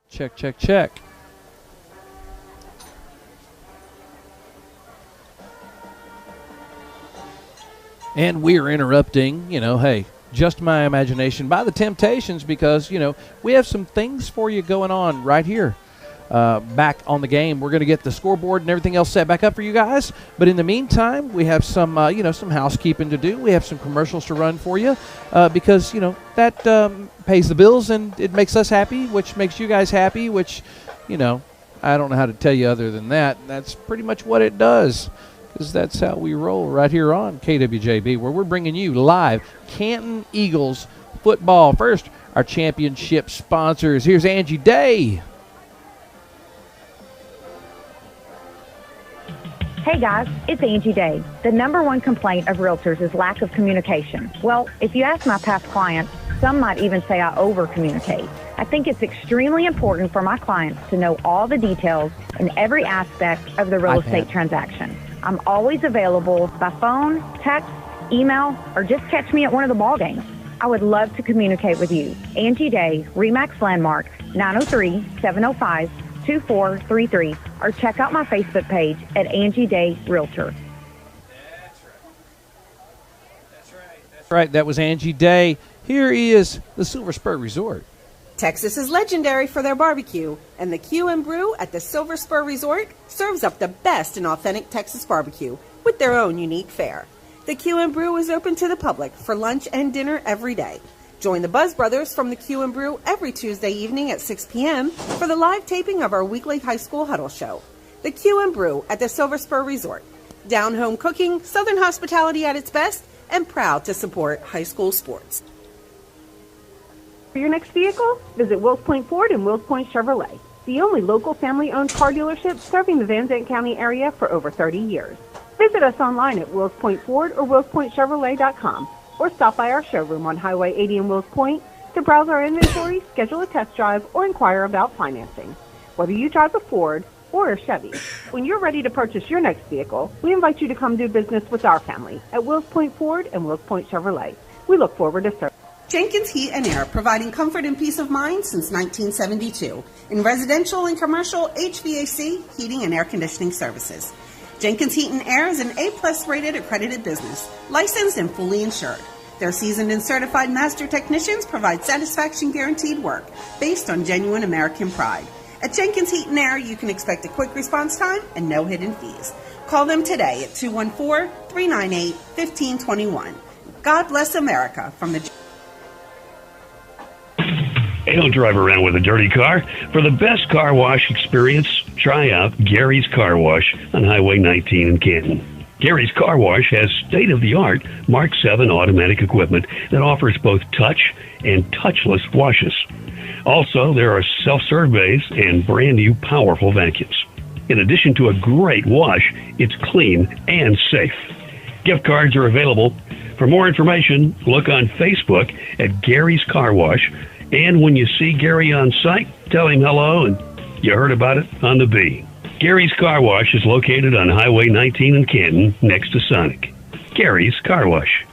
Check, check, check. And we're interrupting, hey, just my imagination by the Temptations because, we have some things for you going on right here. Back on the game. We're going to get the scoreboard and everything else set back up for you guys. But in the meantime, we have some, some housekeeping to do. We have some commercials to run for you because, that pays the bills and it makes us happy, which makes you guys happy, which, I don't know how to tell you other than that. That's pretty much what it does because that's how we roll right here on KWJB, where we're bringing you live Canton Eagles football. First, our championship sponsors. Here's Angie Day. Hey guys, it's Angie Day. The number one complaint of realtors is lack of communication. Well, if you ask my past clients, some might even say I over-communicate. I think it's extremely important for my clients to know all the details in every aspect of the real estate transaction. I'm always available by phone, text, email, or just catch me at one of the ball games. I would love to communicate with you. Angie Day, RE/MAX Landmark, 903-705-2433, or check out my Facebook page at Angie Day Realtor. That's right. That was Angie Day. Here is the Silver Spur Resort. Texas is legendary for their barbecue, and the Q and Brew at the Silver Spur Resort serves up the best in authentic Texas barbecue with their own unique fare. The Q and Brew is open to the public for lunch and dinner every day. Join the Buzz Brothers from the Q and Brew every Tuesday evening at 6 p.m. for the live taping of our weekly high school huddle show. The Q and Brew at the Silver Spur Resort. Down-home cooking, Southern hospitality at its best, and proud to support high school sports. For your next vehicle, visit Wills Point Ford and Wills Point Chevrolet, the only local family-owned car dealership serving the Van Zandt County area for over 30 years. Visit us online at Wills Point Ford or WillsPointChevrolet.com or stop by our showroom on Highway 80 in Wills Point to browse our inventory, schedule a test drive, or inquire about financing. Whether you drive a Ford or a Chevy, when you're ready to purchase your next vehicle, we invite you to come do business with our family at Wills Point Ford and Wills Point Chevrolet. We look forward to serving. Jenkins Heat and Air, providing comfort and peace of mind since 1972 in residential and commercial HVAC, heating, and air conditioning services. Jenkins Heat and Air is an A+ rated accredited business, licensed and fully insured. Their seasoned and certified master technicians provide satisfaction guaranteed work based on genuine American pride. At Jenkins Heat and Air, you can expect a quick response time and no hidden fees. Call them today at 214-398-1521. God bless America from the... Hey, don't drive around with a dirty car. For the best car wash experience, try out Gary's Car Wash on Highway 19 in Canton. Gary's Car Wash has state-of-the-art Mark 7 automatic equipment that offers both touch and touchless washes. Also, there are self-serve bays and brand-new powerful vacuums. In addition to a great wash, it's clean and safe. Gift cards are available. For more information, look on Facebook at Gary's Car Wash. And when you see Gary on site, tell him hello and you heard about it on the B. Gary's Car Wash is located on Highway 19 in Canton, next to Sonic. Gary's Car Wash.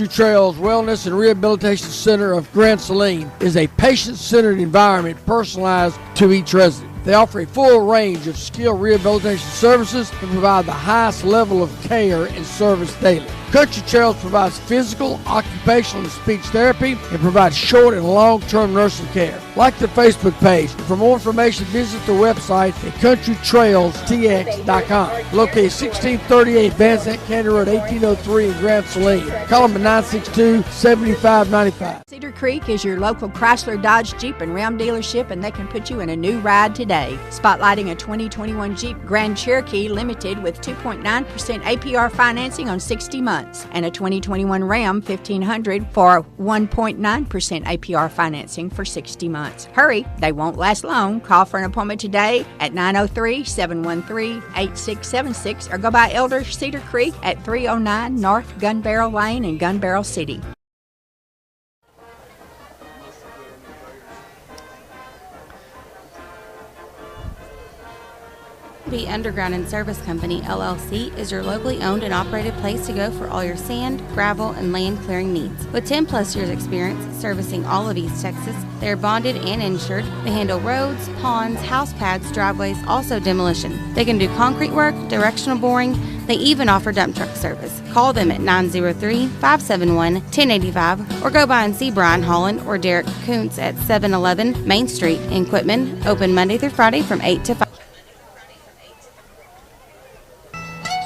Trails Wellness and Rehabilitation Center of Grand Saline is a patient-centered environment personalized to each resident. They offer a full range of skilled rehabilitation services and provide the highest level of care and service daily. Country Trails provides physical, occupational, and speech therapy and provides short and long-term nursing care. Like the Facebook page. For more information, visit the website at countrytrailstx.com. Located 1638 Van Zandt County Road, 1803 in Grand Saline. Call them at 962-7595. Cedar Creek is your local Chrysler, Dodge, Jeep, and Ram dealership, and they can put you in a new ride today. Spotlighting a 2021 Jeep Grand Cherokee Limited with 2.9% APR financing on 60 months. And a 2021 Ram 1500 for 1.9% APR financing for 60 months. Hurry, they won't last long. Call for an appointment today at 903-713-8676 or go by Elder Cedar Creek at 309 North Gun Barrel Lane in Gun Barrel City. B Underground and Service Company, LLC, is your locally owned and operated place to go for all your sand, gravel, and land clearing needs. With 10 plus years experience servicing all of East Texas, They are bonded and insured. They handle roads, ponds, house pads, driveways, also demolition. They can do concrete work, directional boring. They even offer dump truck service. Call them at 903-571-1085 or go by and see Brian Holland or Derek Kuntz at 711 Main Street in Quitman. Open Monday through Friday from 8 to 5.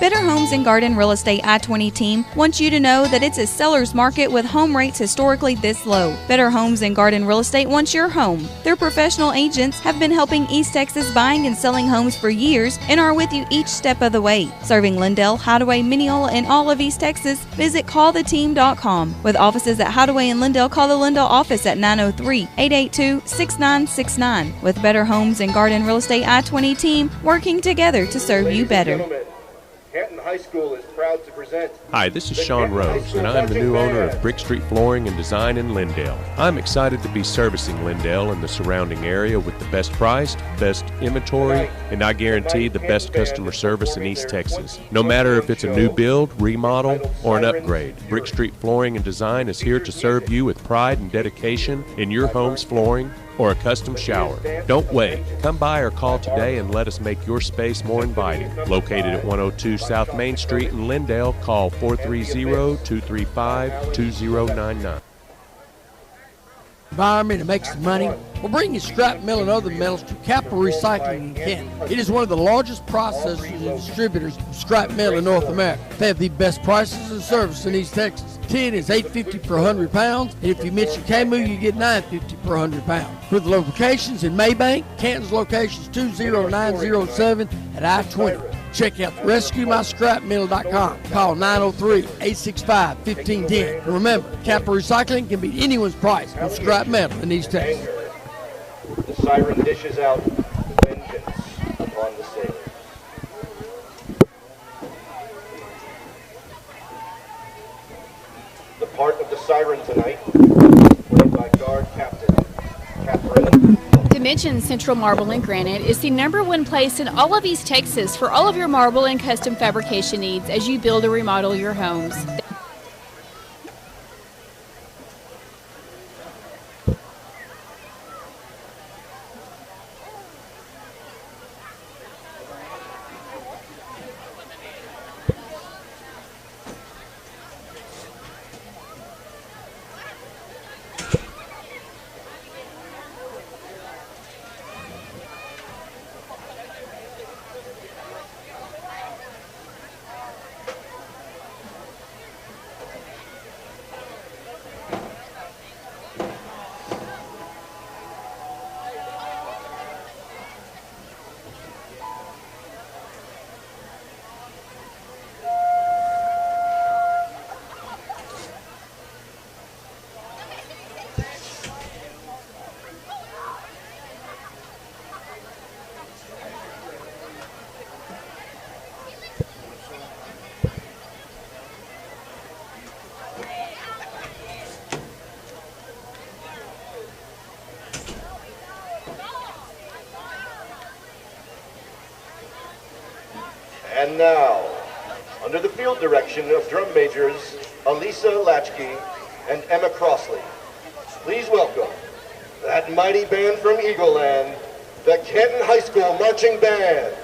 Better Homes and Garden Real Estate I-20 team wants you to know that it's a seller's market with home rates historically this low. Better Homes and Garden Real Estate wants your home. Their professional agents have been helping East Texas buying and selling homes for years and are with you each step of the way. Serving Lindell, Hideaway, Mineola, and all of East Texas, visit calltheteam.com. With offices at Hideaway and Lindell, call the Lindell office at 903-882-6969. With Better Homes and Garden Real Estate I-20 team, working together to serve you better. Canton High School is proud to present. Hi, this is Sean Rose, and I'm the new owner of Brick Street Flooring and Design in Lindell. I'm excited to be servicing Lindell and the surrounding area with the best priced, best inventory, and I guarantee the best customer service in East Texas. No matter if it's a new build, remodel, or an upgrade, Brick Street Flooring and Design is here to serve you with pride and dedication in your home's flooring or a custom shower. Don't wait. Come by or call today and let us make your space more inviting. Located at 102 South Main Street in Lindell, call 430-235-2099. Environment and make some money? We'll bring you scrap metal and other metals to Capital Recycling in Canton. It is one of the largest processors and distributors of scrap metal in North America. They have the best prices and service in East Texas. Tin is $8.50 per 100 pounds, and if you mention KMU, you get $9.50 per 100 pounds. With the locations in Maybank, Canton's location is 20907 at I-20. Check out RescueMyScrapMetal.com. Call 903-865-1510. And remember, Capital Recycling can beat anyone's price on scrap metal in East Texas. The siren dishes out vengeance upon the sailor. The part of the siren tonight, played by guard captain Catherine. Dimensions Central Marble and Granite is the #1 place in all of East Texas for all of your marble and custom fabrication needs as you build or remodel your homes. And now, under the field direction of drum majors Elisa Latchkey and Emma Crossley, please welcome that mighty band from Eagle Land, the Canton High School Marching Band.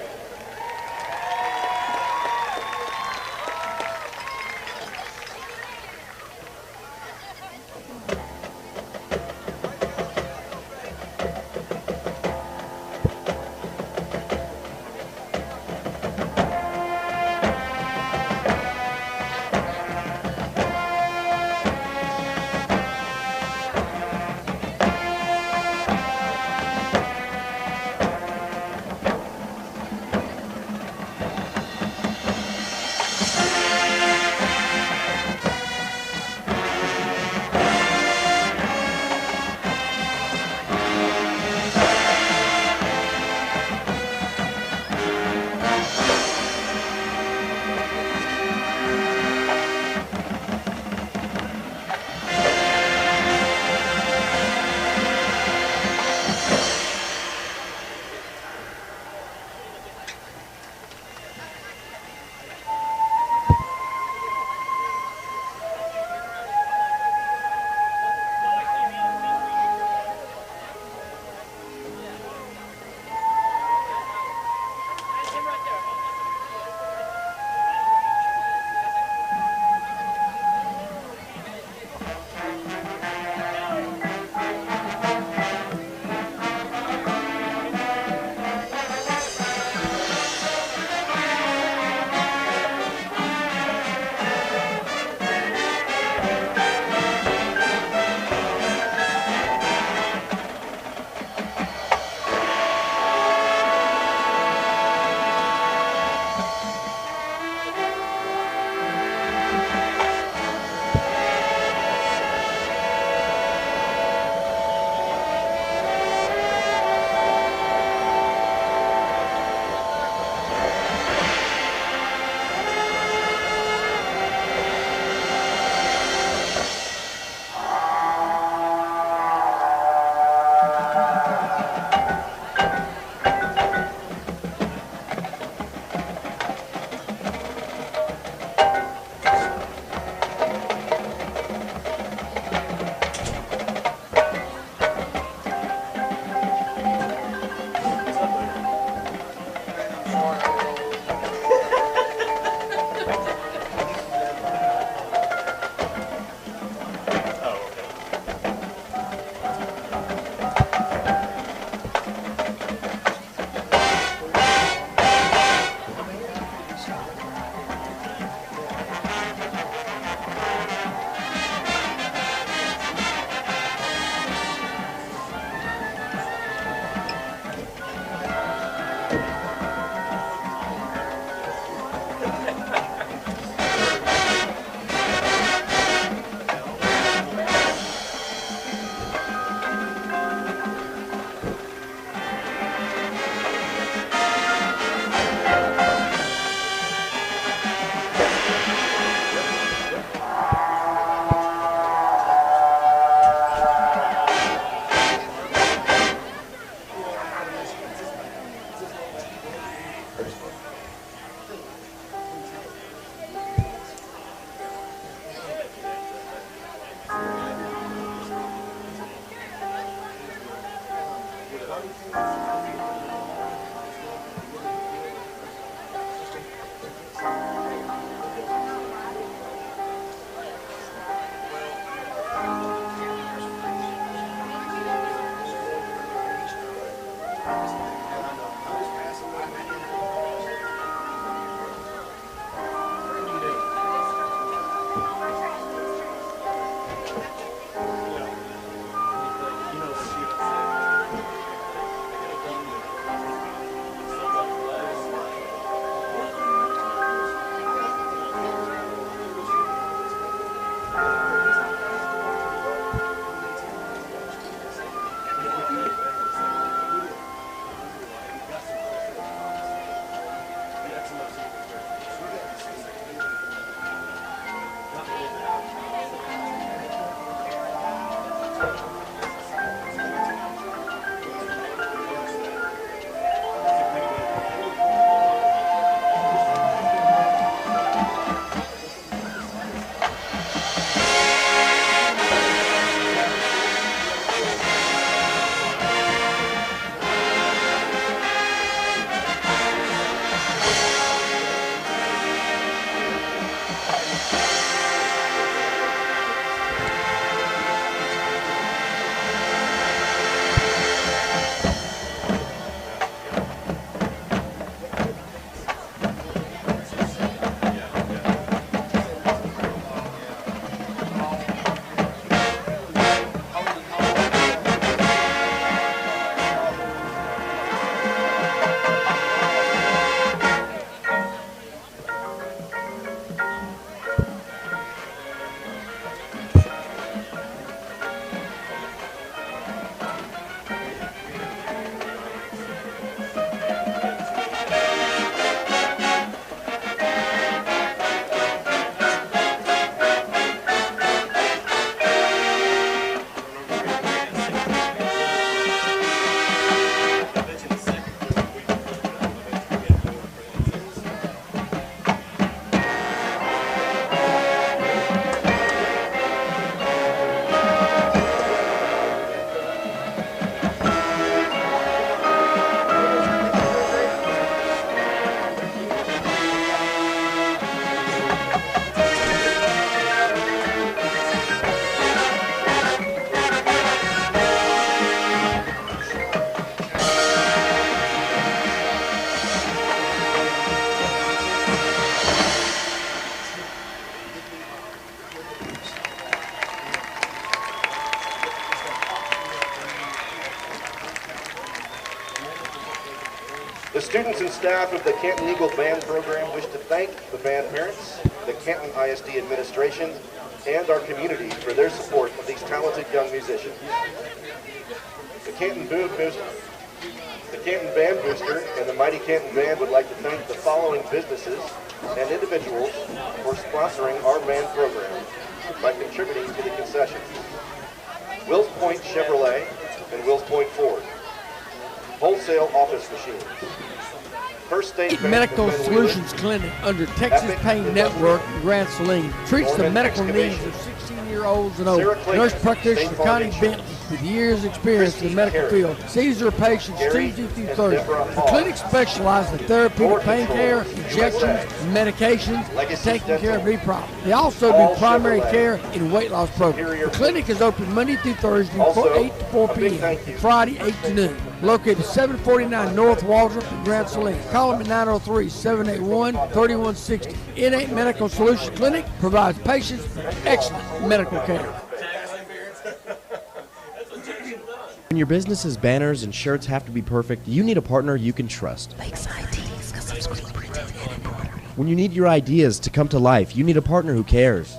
The students and staff of the Canton Eagle Band program wish to thank the band parents, the Canton ISD administration, and our community for their support of these talented young musicians. The Canton Band Booster and the Mighty Canton Band would like to thank the following businesses and individuals for sponsoring our band program by contributing to the concessions: Wills Point Chevrolet and Wills Point Ford, Wholesale Office Machines, First State Medical Solutions Clinic under Texas Pain Network in Grand Saline treats the medical needs of 16-year-olds and older. Nurse practitioner Connie Bentley, with years experience in the medical field, sees her patients Tuesday through Thursday. The clinic specializes in therapeutic pain care, injections, medications, and taking care of knee problems. They also do primary care and weight loss programs. The clinic is open Monday through Thursday from 8 to 4 p.m. and Friday 8 to noon. Located 749 North Waldrop in Grand Saline. Call them at 903-781-3160. N8 Medical Solutions Clinic provides patients with excellent medical care. When your business's banners and shirts have to be perfect, you need a partner you can trust. When you need your ideas to come to life, you need a partner who cares.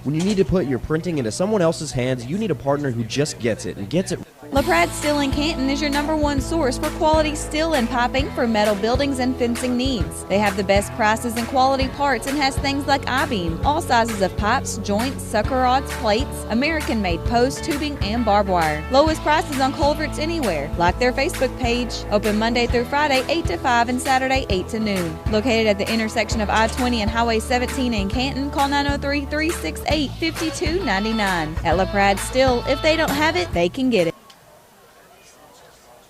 When you need to put your printing into someone else's hands, you need a partner who just gets it and gets it. LaPrade Steel in Canton is your #1 source for quality steel and piping for metal buildings and fencing needs. They have the best prices and quality parts and has things like I-beam, all sizes of pipes, joints, sucker rods, plates, American-made posts, tubing, and barbed wire. Lowest prices on culverts anywhere. Like their Facebook page. Open Monday through Friday 8 to 5 and Saturday 8 to noon. Located at the intersection of I-20 and Highway 17 in Canton, call 903-368-5299. At LaPrade Steel, if they don't have it, they can get it.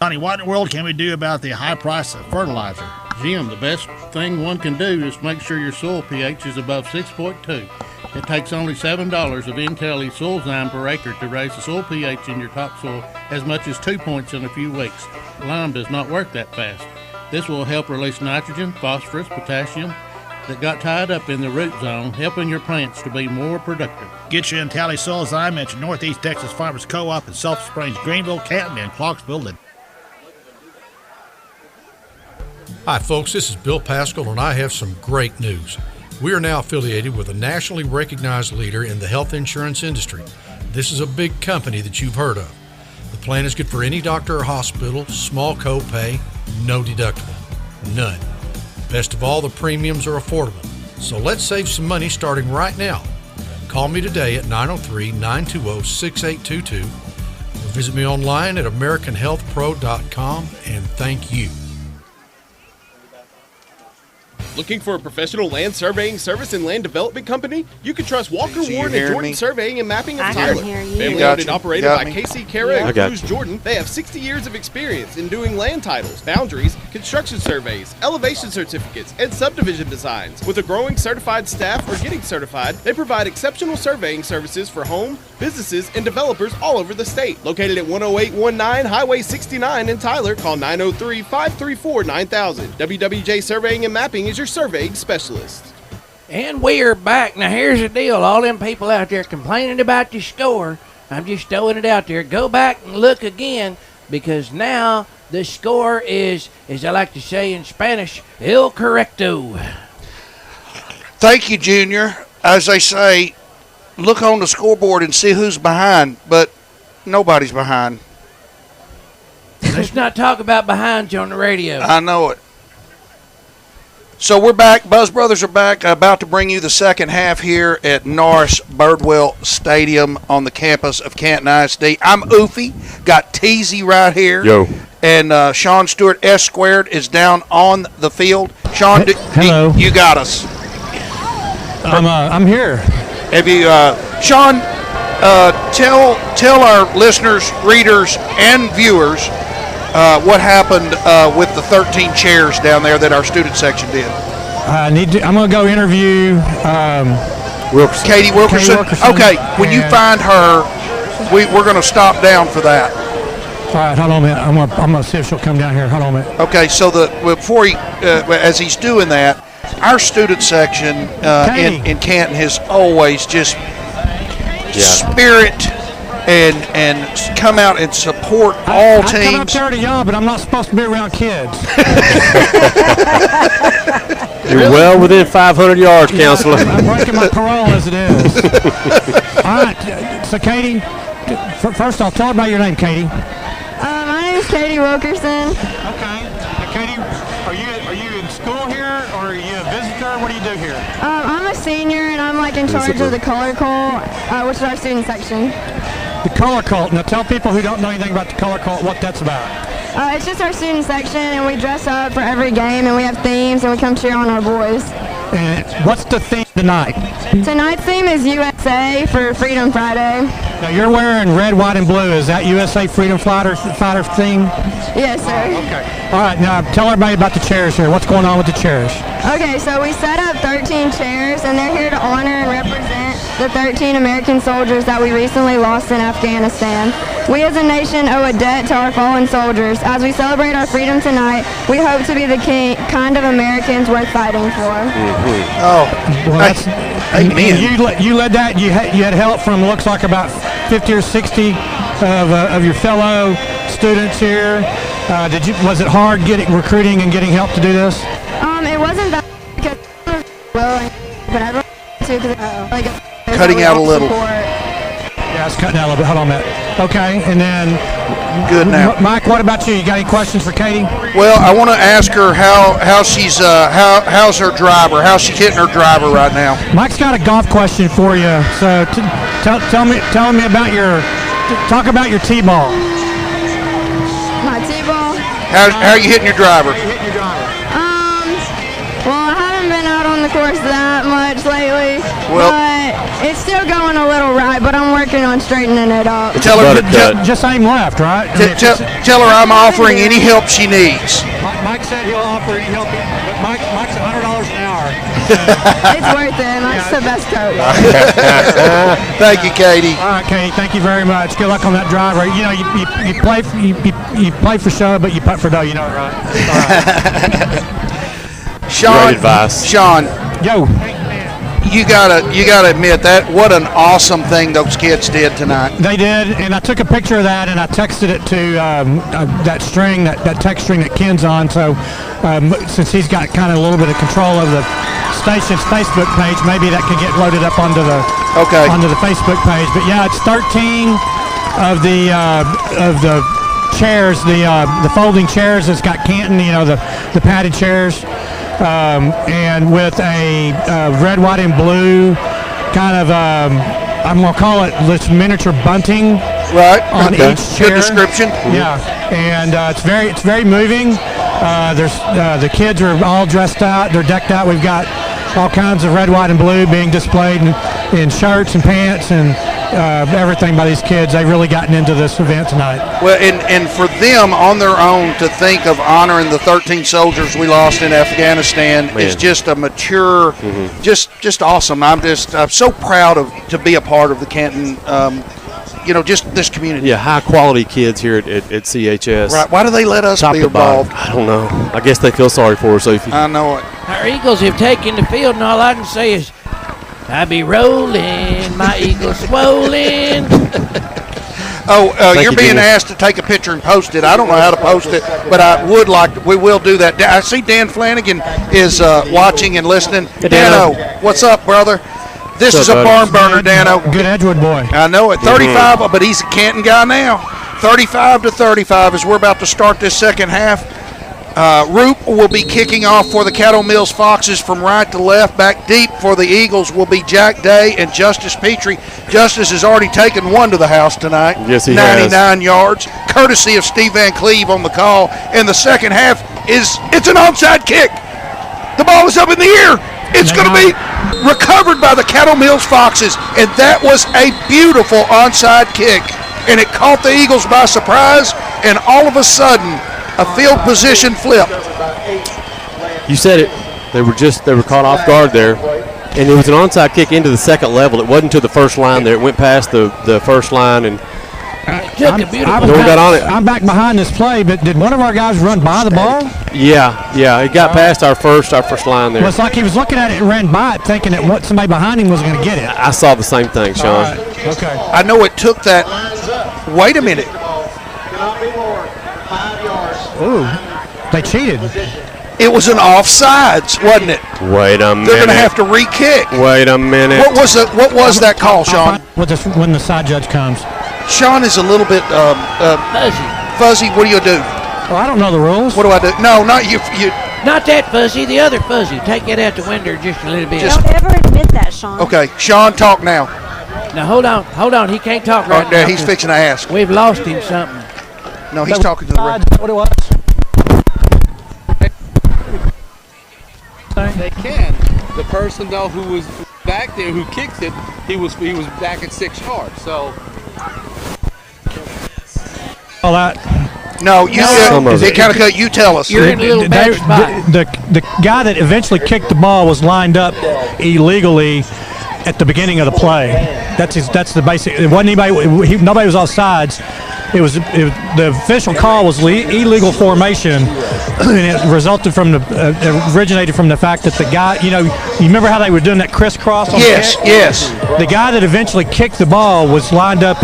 Johnny, what in the world can we do about the high price of fertilizer? Jim, the best thing one can do is make sure your soil pH is above 6.2. It takes only $7 of Intelli Soilzyme per acre to raise the soil pH in your topsoil as much as 2 points in a few weeks. Lime does not work that fast. This will help release nitrogen, phosphorus, potassium that got tied up in the root zone, helping your plants to be more productive. Get your Intelli Soilzyme at your Northeast Texas Farmers Co-op in Sulphur Springs, Greenville, Canton, and Clarksville. Hi folks, this is Bill Pascal and I have some great news. We are now affiliated with a nationally recognized leader in the health insurance industry. This is a big company that you've heard of. The plan is good for any doctor or hospital, small copay, no deductible, none. Best of all, the premiums are affordable. So let's save some money starting right now. Call me today at 903-920-6822 or visit me online at AmericanHealthPro.com and thank you. Looking for a professional land surveying service and land development company? You can trust Walker, Warren, and Jordan Surveying and Mapping of Tyler. Family owned and operated by Casey Carey and Cruz Jordan, they have 60 years of experience in doing land titles, boundaries, construction surveys, elevation certificates, and subdivision designs. With a growing certified staff or getting certified, they provide exceptional surveying services for home, businesses, and developers all over the state. Located at 10819 Highway 69 in Tyler, call 903-534-9000. WWJ Surveying and Mapping is your surveying specialist. And we're back. Now here's the deal. All them people out there complaining about your score, I'm just throwing it out there. Go back and look again, because now the score is, as I like to say in Spanish, el correcto. Thank you, Junior. As they say, look on the scoreboard and see who's behind, but nobody's behind. Let's not talk about behinds on the radio. I know it. So we're back. Buzz Brothers are back, about to bring you the second half here at Norris Birdwell Stadium on the campus of Canton ISD. I'm Oofy, got Teasy right here. Yo. And Sean Stewart, S Squared, is down on the field. Sean, hello. You got us. I'm here. Have you, Sean, tell our listeners, readers, and viewers what happened with the 13 chairs down there that our student section did. I'm going to go interview Katie Wilkerson. Okay, when you find her, we're going to stop down for that. All right, hold on a minute. I'm going to see if she'll come down here. Hold on a minute. Okay, so before as he's doing that, our student section in Canton has always just spirit and come out and support all teams. I come up there to y'all, but I'm not supposed to be around kids. You're well within 500 yards, Counselor. I'm breaking my parole as it is. All right, so Katie, first off, tell about your name, Katie. My name is Katie Wilkerson. Okay. Katie, are you in school here, or are you a visitor? What do you do here? I'm a senior, and I'm like in charge of the Color Cult, which is our student section. The Color Cult. Now tell people who don't know anything about the Color Cult what that's about. It's just our student section, and we dress up for every game, and we have themes, and we come cheer on our boys. And what's the theme tonight? Tonight's theme is USA for Freedom Friday. Now you're wearing red, white, and blue. Is that USA Freedom Fighter theme? Yes, sir. Okay. All right, now tell everybody about the chairs here. What's going on with the chairs? Okay, so we set up 13 chairs, and they're here to honor and represent the 13 American soldiers that we recently lost in Afghanistan. We as a nation owe a debt to our fallen soldiers. As we celebrate our freedom tonight, we hope to be the kind of Americans worth fighting for. Oh, well, that's amen. You led that. You had help from looks like about 50 or 60 of your fellow students here. Was it hard recruiting and getting help to do this? It wasn't that because but I really cutting out a little. Yeah, it's cutting out a little bit. Hold on a minute. Okay, and then good now. Mike, what about you? You got any questions for Katie? Well, I want to ask her how she's how's her driver? How's she hitting her driver right now? Mike's got a golf question for you. So tell me about talk about your T-ball. My T-ball. How are you hitting your driver? Well, I haven't been out on the course that much lately, but it's still going a little right, but I'm working on straightening it up. Tell her just aim left, right? Tell her I'm offering any help she needs. Mike said he'll offer any help, but Mike's $100 an hour. It's worth it. Mike's the best coach. Thank you, Katie. All right, Katie. Thank you very much. Good luck on that driver. You know, you play for show, but you putt for dough. You know it, right? All right. Great advice. Sean, yo, you gotta admit that what an awesome thing those kids did tonight. They did, and I took a picture of that and I texted it to that text string that Ken's on. So since he's got kind of a little bit of control of the station's Facebook page, maybe that can get loaded up onto the Facebook page. But yeah, it's 13 of the chairs, the folding chairs. It's got Canton, the padded chairs. And with a red, white, and blue kind of, I'm going to call it this miniature bunting on each chair. Good description. Yeah, and it's very moving. There's the kids are all dressed out. They're decked out. We've got all kinds of red, white, and blue being displayed in shirts and pants and everything by these kids. They've really gotten into this event tonight. Well, and for them on their own to think of honoring the 13 soldiers we lost in Afghanistan is just a mature, just awesome. I'm so proud to be a part of the Canton, just this community. Yeah, high quality kids here at CHS. Right. Why do they let us be involved? I don't know. I guess they feel sorry for us. I know it. Our Eagles have taken the field, and all I can say is, I be rolling, my Eagles swollen. You're being asked to take a picture and post it. I don't know how to post it, but I would like to. We will do that. I see Dan Flanagan is watching and listening. Hey, Dano, what's up, brother? This is a barn burner, Dano. Good Edgewood boy. I know it. 35, but he's a Canton guy now. 35-35 as we're about to start this second half. Roop will be kicking off for the Cattle Mills Foxes from right to left. Back deep for the Eagles will be Jack Day and Justice Petrie. Justice has already taken one to the house tonight. Yes, he 99 yards, courtesy of Steve Van Cleve on the call. And the second half it's an onside kick. The ball is up in the air. It's going to be recovered by the Cattle Mills Foxes. And that was a beautiful onside kick. And it caught the Eagles by surprise. And all of a sudden, a field position flip. You said it. They were caught off guard there. And it was an onside kick into the second level. It wasn't to the first line there. It went past the first line and I'm back behind this play, but did one of our guys run by the ball? Yeah, it got past our first line there. Well, it's like he was looking at it and ran by it, thinking that somebody behind him was going to get it. I saw the same thing, Sean. Right. Okay. I know it took that Wait a minute. Ooh, they cheated. It was an offsides, wasn't it? Wait a minute. They're going to have to re-kick. Wait a minute. What was that call, Sean? When the side judge comes. Sean is a little bit fuzzy. What do you do? Well, I don't know the rules. What do I do? No, not you. Not that fuzzy, the other fuzzy. Take it out the window just a little bit. Don't ever admit that, Sean. Okay, Sean, talk now. Now, hold on. He can't talk right now. He's fixing to ask. We've lost him something. No, he's talking to the ref. What it was? They can. The person though who was back there who kicked it, he was back at 6 yards. So. All that. No, they kind of cut. You tell us. You're in a little bad spot. The guy that eventually kicked the ball was lined up illegally at the beginning of the play. That's the basic. It wasn't anybody. Nobody was offsides. The official call was illegal formation, and it resulted from originated from the fact that the guy, you remember how they were doing that crisscross? Yes. The guy that eventually kicked the ball was lined up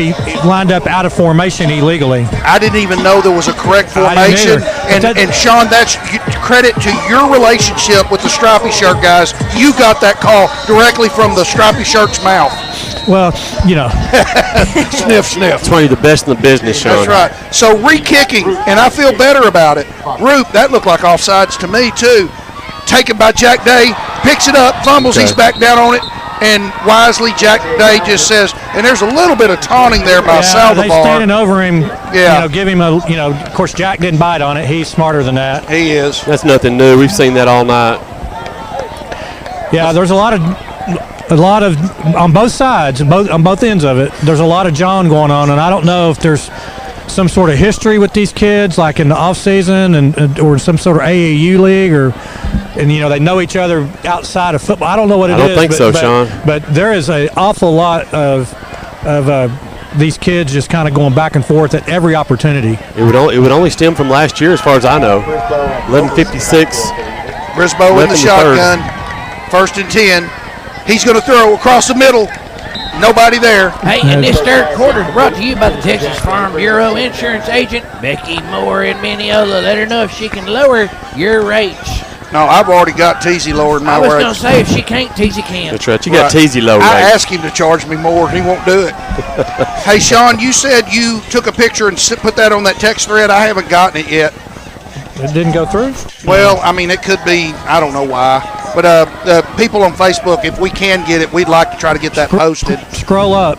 out of formation illegally. I didn't even know there was a correct formation. And Sean, that's credit to your relationship with the stripy shirt guys. You got that call directly from the stripy shirt's mouth. Well, sniff. That's why you're the best in the business, Sean. That's right. So re-kicking, and I feel better about it. Roop, that looked like offsides to me too. Taken by Jack Day, picks it up, fumbles, He's back down on it, and wisely Jack Day just says, and there's a little bit of taunting there by Saldivar. They standing over him, give him of course Jack didn't bite on it. He's smarter than that. He is. That's nothing new. We've seen that all night. Yeah, there's a lot of on both sides, on both ends of it. There's a lot of John going on, and I don't know if there's some sort of history with these kids, like in the off season, or some sort of AAU league, and they know each other outside of football. I don't know what it is. I don't think so, Sean. But there is an awful lot of these kids just kind of going back and forth at every opportunity. It would only stem from last year, as far as I know. 11:56. Brisboe in the shotgun. 1st and 10. He's going to throw across the middle. Nobody there. Hey, and this third quarter is brought to you by the Texas Farm Bureau insurance agent, Becky Moore in Mineola. Let her know if she can lower your rates. No, I've already got Teasy lowered my rates. I was going to say, if she can't, Teasy can. That's right. You got Teasy lowered. I asked him to charge me more, and he won't do it. Hey, Sean, you said you took a picture and put that on that text thread. I haven't gotten it yet. It didn't go through? Well, I mean, it could be. I don't know why. But people on Facebook, if we can get it, we'd like to try to get that posted. Scroll up.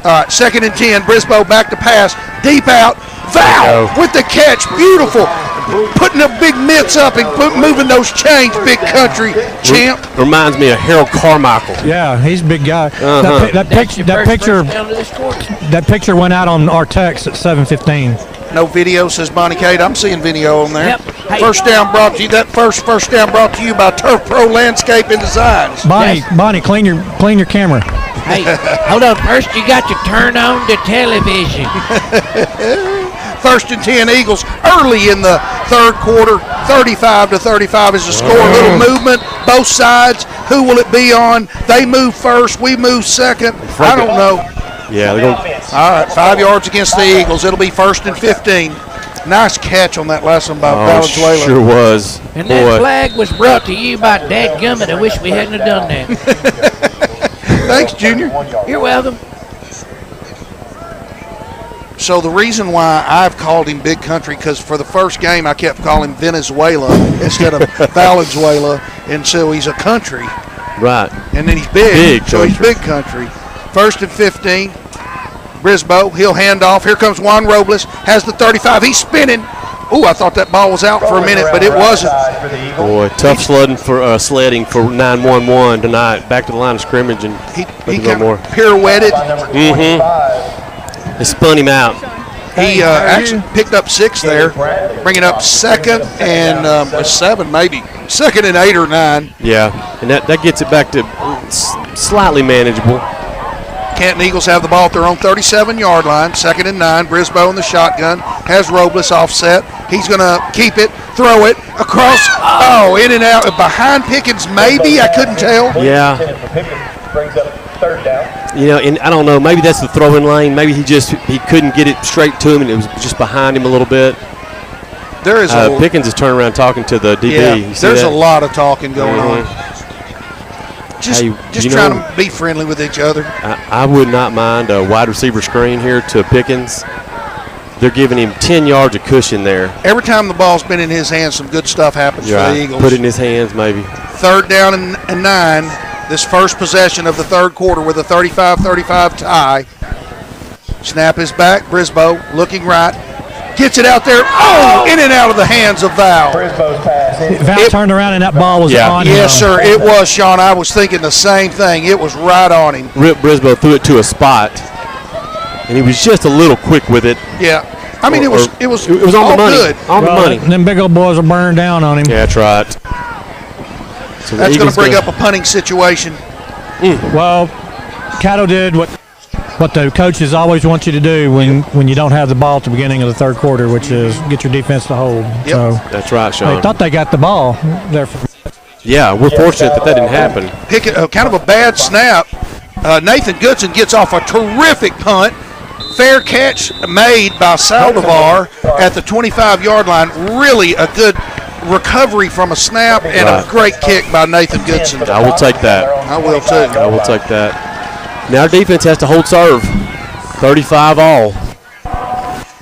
All right, 2nd and 10. Brisboe back to pass. Deep out. Val with the catch. Beautiful. Putting the big mitts up and moving those chains, big country champ. Reminds me of Harold Carmichael. Yeah, he's a big guy. Uh-huh. That picture went out on our text at 7:15. No video, says Bonnie Kate. I'm seeing video on there. Yep. Hey. First down brought to you. That first down brought to you by Turf Pro Landscape and Designs. Bonnie, clean your camera. Hey, hold on. First, you got to turn on the television. 1st and 10 Eagles early in the third quarter. 35-35 is the score. A little movement, both sides. Who will it be on? They move first. We move second. I don't know. Yeah, they're going. All right, 5 yards against the Eagles. It'll be 1st and 15. Nice catch on that last one by Valenzuela. Sure was. And that flag was brought to you by Dadgummit. I wish we hadn't have done that. Thanks, Junior. You're welcome. So the reason why I've called him Big Country, because for the first game I kept calling him Venezuela instead of Valenzuela, and so he's a country. Right. And then he's big so he's Big Country. 1st and 15. Brisboe, he'll hand off. Here comes Juan Robles, has the 35. He's spinning. Ooh, I thought that ball was out for a minute, but it wasn't. Boy, tough sledding for 9-1-1 tonight. Back to the line of scrimmage and he kind of pirouetted. Mm-hmm. They spun him out. He actually picked up 6 there, bringing up 2nd and 7 maybe. 2nd and 8 or 9. Yeah, and that gets it back to slightly manageable. Canton Eagles have the ball at their own 37-yard line. 2nd and 9. Brisboe in the shotgun. Has Robles offset. He's going to keep it, throw it across. Oh, in and out. Behind Pickens, maybe. I couldn't tell. Yeah. Third down. You know, and I don't know, maybe that's the throwing lane. Maybe he couldn't get it straight to him, and it was just behind him a little bit. There is Pickens is turning around talking to the DB. Yeah, there's a lot of talking going on. Just trying to be friendly with each other. I would not mind a wide receiver screen here to Pickens. They're giving him 10 yards of cushion there. Every time the ball's been in his hands, some good stuff happens for the Eagles. Put it in his hands, maybe. Third down and 9. This first possession of the third quarter with a 35-35 tie. Snap is back. Brisboe looking right. Gets it out there. Oh, in and out of the hands of Val. Brisboe's pass. Val turned around and that ball was on him. Yes, sir. It was, Sean. I was thinking the same thing. It was right on him. Rip Brisboe threw it to a spot, and he was just a little quick with it. Yeah. I mean, it was on all the money. Good. On the money. Them big old boys are burned down on him. Yeah, that's right. So that's going to bring up a punting situation. Well, Caddo did what the coaches always want you to do when you don't have the ball at the beginning of the third quarter, which is get your defense to hold. Yep. So that's right, Sean. They thought they got the ball there. Yeah, we're fortunate that didn't happen. Kind of a bad snap. Nathan Goodson gets off a terrific punt. Fair catch made by Saldivar at the 25-yard line. Really a good recovery from a snap and a great kick by Nathan Goodson. I will take that. I will too. I will take that. Now our defense has to hold serve. 35 all.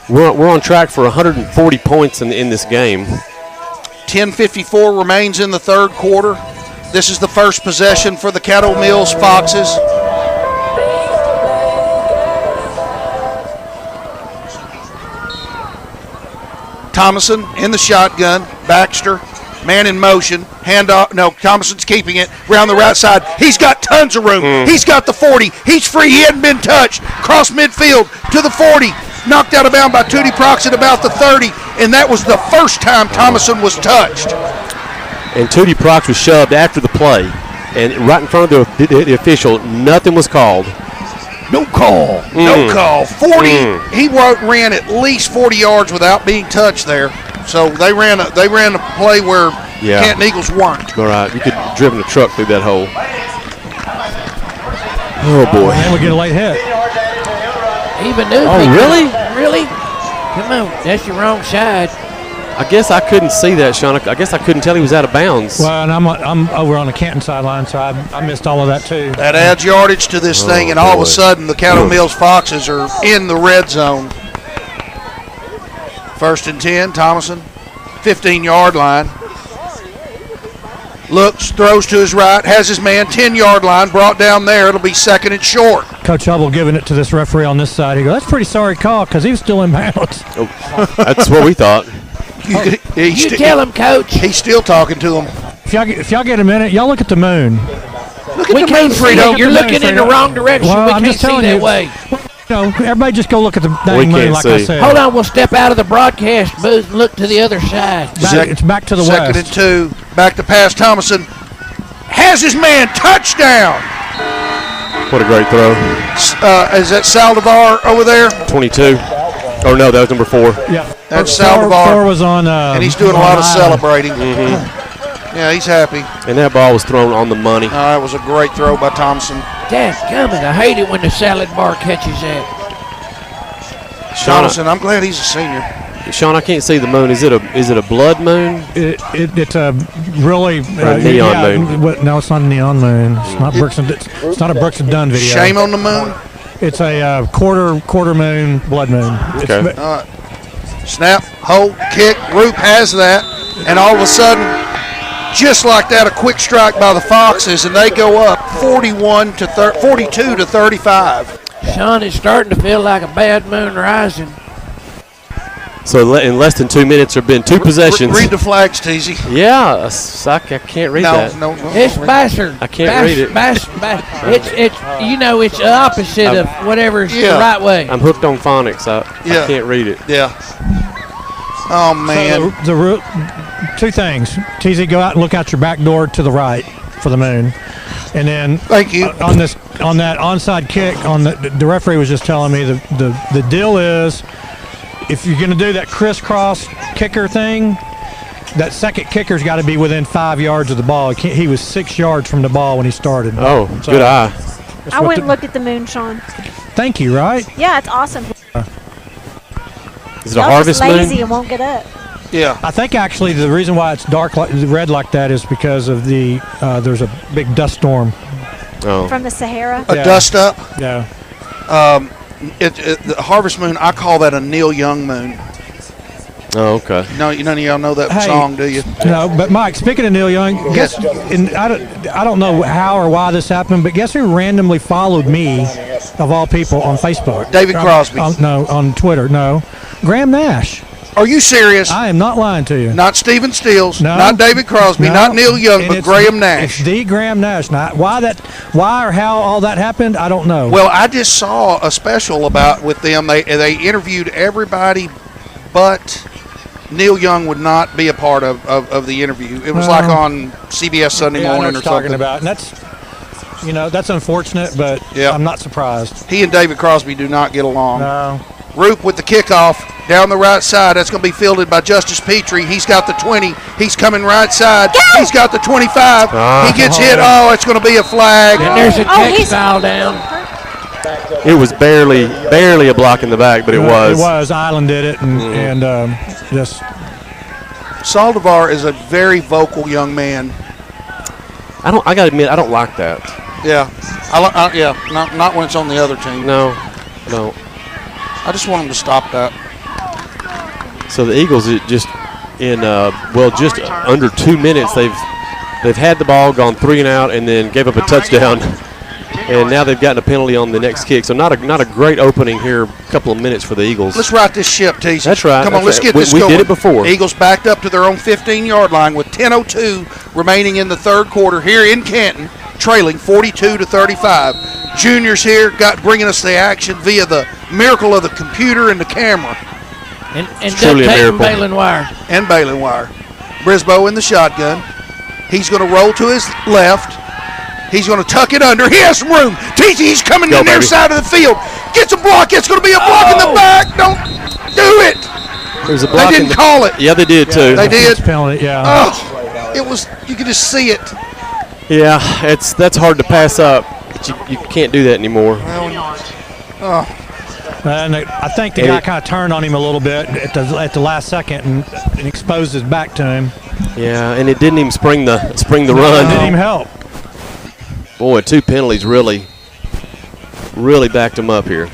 We're on track for 140 points in this game. 10:54 remains in the third quarter. This is the first possession for the Caddo Mills Foxes. Thomason in the shotgun. Baxter, man in motion. Handoff. No, Thomason's keeping it around the right side. He's got tons of room. He's got the 40. He's free. He hadn't been touched. Cross midfield to the 40. Knocked out of bounds by Tootie Prox at about the 30. And that was the first time Thomason was touched. And Tootie Prox was shoved after the play. And right in front of the official, nothing was called. No call. No call. 40. He ran at least 40 yards without being touched there. So they ran a play where Canton Eagles weren't. All right. You could have driven a truck through that hole. Oh, boy. And we get a late hit. Even knew. Oh, really? Really? Come on. That's your wrong side. I guess I couldn't see that, Sean. I guess I couldn't tell he was out of bounds. Well, and I'm over on the Canton sideline, so I missed all of that too. That adds yardage to this thing, and all of a sudden the Caddo Mills Foxes are in the red zone. 1st and 10, Thomason, 15-yard line. Looks, throws to his right, has his man, 10-yard line, brought down there. It'll be 2nd and short. Coach Hubble giving it to this referee on this side. He goes, that's a pretty sorry call because he was still in bounds. Oh, that's what we thought. You tell him, Coach. He's still talking to him. If y'all get a minute, y'all look at the moon. Look at the moon, Frito. You're looking in the wrong direction. Well, we I'm can't just telling see that you, way. Everybody just go look at the dang moon like I said. Hold on, we'll step out of the broadcast booth and look to the other side. It's back to the west. 2nd and 2. Back to pass. Thomason has his man. Touchdown. What a great throw. Is that Saldivar over there? 22. Oh, no, that was number 4. Yeah. That's Saldivar. 4 was on. And he's doing a lot of celebrating. Yeah, he's happy. And that ball was thrown on the money. It was a great throw by Thompson. Dadgummit, I hate it when the salad bar catches that. Jonathan, I'm glad he's a senior. Sean, I can't see the moon. Is it a blood moon? It's a really neon moon. No, it's not a neon moon. It's not Brooks and it's not a Brooks and Dunn video. Shame on the moon. It's a quarter moon, blood moon. Okay. Snap, hold, kick. Roop has that, and all of a sudden, just like that, a quick strike by the Foxes, and they go up 42 to 35. Sean, it's starting to feel like a bad moon rising. So in less than 2 minutes, there have been 2 possessions. Read the flags, Teasy. Yeah, I can't read that. No. It's Basser. I can't read it. It's it's the opposite of whatever's the right way. I'm hooked on phonics. I can't read it. Yeah. Oh man. So 2 things. TZ, go out and look out your back door to the right for the moon. And then thank you. On that onside kick, the referee was just telling me the deal is, if you're going to do that crisscross kicker thing, that second kicker's got to be within 5 yards of the ball. He was 6 yards from the ball when he started. Oh, so, good eye. I went and looked at the moon, Sean. Thank you, right? Yeah, it's awesome. Is it a Y'all harvest just lazy moon? and won't get up. Yeah. I think actually the reason why it's dark, red like that is because of the there's a big dust storm. Oh. From the Sahara. A dust up. Yeah. The harvest moon, I call that a Neil Young moon. Oh, okay. No, none of y'all know that song, do you? No, but Mike, speaking of Neil Young, guess, and I don't know how or why this happened, but guess who randomly followed me, of all people, on Facebook? David Crosby. No, on Twitter. No, Graham Nash. Are you serious? I am not lying to you. Not Stephen Stills, No. not David Crosby, No. not Neil Young, And but it's Graham Nash. It's the Graham Nash. Now, why or how all that happened, I don't know. Well, I just saw a special with them. They interviewed everybody, but Neil Young would not be a part of the interview. It was like on CBS Sunday I know Morning what or you're talking something. about, and that's unfortunate, but I'm not surprised. He and David Crosby do not get along. No. Roop with the kickoff down the right side. That's going to be fielded by Justice Petrie. He's got the 20. He's coming right side. Go! He's got the 25. He gets hit. Oh, it's going to be a flag. And there's a textile down. It was barely a block in the back, but it was. It was. Island did it, and just. Saldivar is a very vocal young man. I got to admit, I don't like that. Yeah. Not when it's on the other team. No. I just want him to stop that. So the Eagles, just under 2 minutes, they've had the ball, gone 3 and out, and then gave up a touchdown, and now they've gotten a penalty on the next kick. So not a great opening here. A couple of minutes for the Eagles. Let's right this ship, TC. That's right. Come on, let's get this going. We did it before. Eagles backed up to their own 15-yard line with 10:02 remaining in the third quarter here in Canton, trailing 42-35. Juniors here bringing us the action via the miracle of the computer and the camera. And truly a miracle. Balin Wire. And Balin Wire. Brisboe in the shotgun. He's going to roll to his left. He's going to tuck it under. He has some room. He's coming to the near side of the field. Gets a block. It's going to be a block in the back. Don't do it. There's a block. They didn't call it. Yeah, they did too. They did. Penalty, yeah. Oh, it was. You could just see it. Yeah, that's hard to pass up. But you can't do that anymore. And I think the guy kind of turned on him a little bit at the last second and exposed his back to him. Yeah, and it didn't even spring the run. It didn't even help. Boy, 2 penalties really backed him up here.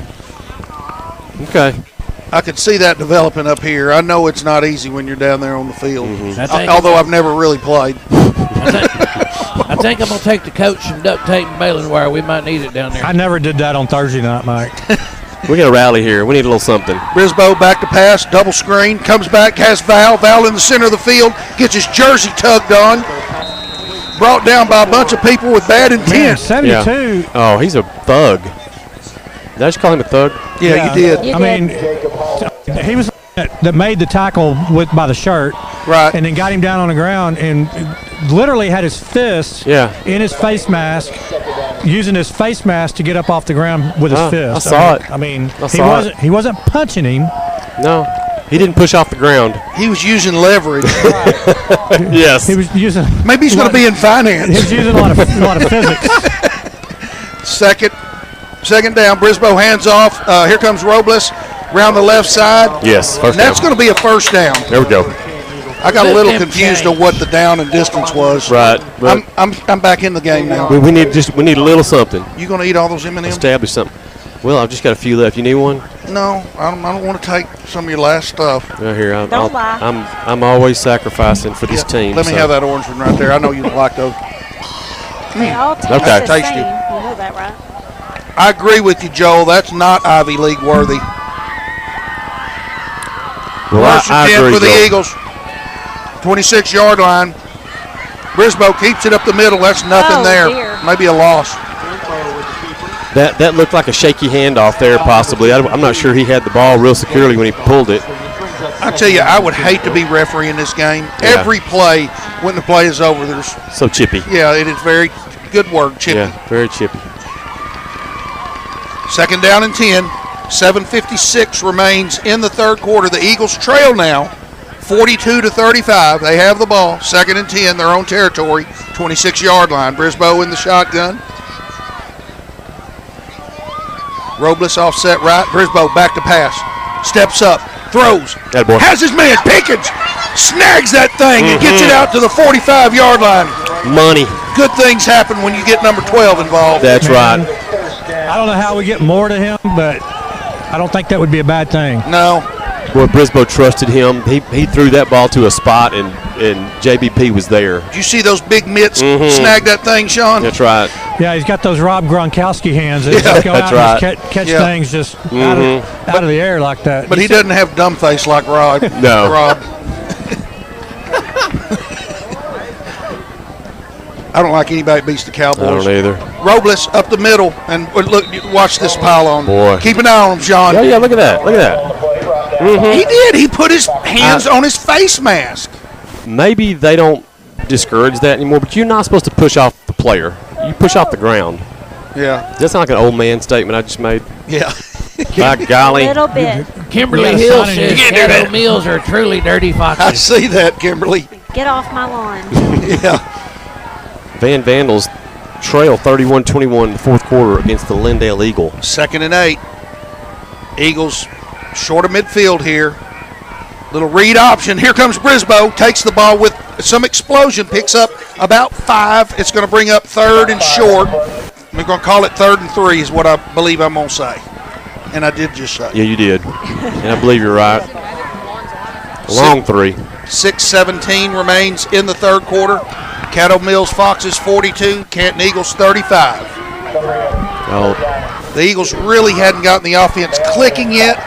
Okay. I could see that developing up here. I know it's not easy when you're down there on the field, although I've never really played. I think I'm going to take the coach some duct tape and baling wire. We might need it down there. I never did that on Thursday night, Mike. We got to rally here. We need a little something. Brisboe back to pass, double screen, comes back, has Val in the center of the field, gets his jersey tugged on, brought down by a bunch of people with bad intent. Man, 72. Yeah. Oh, he's a thug. Did I just call him a thug? Yeah, you did. I mean, he was that made the tackle by the shirt, right, and then got him down on the ground and literally had his fist in his face mask, using his face mask to get up off the ground with his fist. I saw it. I mean, he wasn't punching him. No, he didn't push off the ground. He was using leverage. Yes, he was using. Maybe he's going to be in finance. He was using a lot of physics. Second down. Brisboe hands off. Here comes Robles around the left side. Yes, and that's going to be a first down. There we go. I got a little confused on what the down and distance was. Right. I'm back in the game now. We need a little something. You going to eat all those M&Ms? Establish something. Well, I've just got a few left. You need one? No, I don't want to take some of your last stuff. Right here. Don't lie. I'm always sacrificing for this team. Let me have that orange one right there. I know you like those. They all taste the same. You know that, right? I agree with you, Joel. That's not Ivy League worthy. Well, I agree, for the Joel. Eagles. 26-yard line. Brisboe keeps it up the middle. That's nothing there. Dear. Maybe a loss. That looked like a shaky handoff there, possibly. I'm not sure he had the ball real securely when he pulled it. I tell you, I would hate to be refereeing this game. Yeah. Every play, when the play is over, there's so chippy. Yeah, it is very good word, chippy. Yeah, very chippy. Second down and 10. 7:56 remains in the third quarter. The Eagles trail now, 42-35. They have the ball. Second and 10, their own territory, 26-yard line. Brisboe in the shotgun. Robles offset right. Brisboe back to pass. Steps up. Throws. Attaboy. Has his man. Pickens snags that thing and gets it out to the 45-yard line. Money. Good things happen when you get number 12 involved. That's right. I don't know how we get more to him, but I don't think that would be a bad thing. No. Boy, Brisboe trusted him. He threw that ball to a spot, and JBP was there. Did you see those big mitts snag that thing, Sean? That's right. Yeah, he's got those Rob Gronkowski hands that just go out and catch things just out of the air like that. But he doesn't have dumb face like Rob. No. Rob. I don't like anybody that beats the Cowboys. I don't either. Robles up the middle, and look, watch this pile on. Boy. Keep an eye on him, Sean. Yeah, look at that. Look at that. He did. He put his hands on his face mask. Maybe they don't discourage that anymore, but you're not supposed to push off the player. You push off the ground. Yeah. Does that sound like an old man statement I just made? Yeah. By golly. A little bit. Kimberly Hill says Cattle Mills are truly dirty foxes. I see that, Kimberly. Get off my lawn. Yeah. Van Vandals trail 31-21 in the fourth quarter against the Lindale Eagle. 2nd and 8. Eagles short of midfield here. Little read option. Here comes Brisboe. Takes the ball with some explosion. Picks up about 5. It's going to bring up 3rd and short. We're going to call it 3rd and 3 is what I believe I'm going to say. And I did just say. Yeah, you did. And I believe you're right. Long 3. 6:17 remains in the third quarter. Cattle Mills Foxes 42. Canton Eagles 35. Oh. The Eagles really hadn't gotten the offense clicking yet.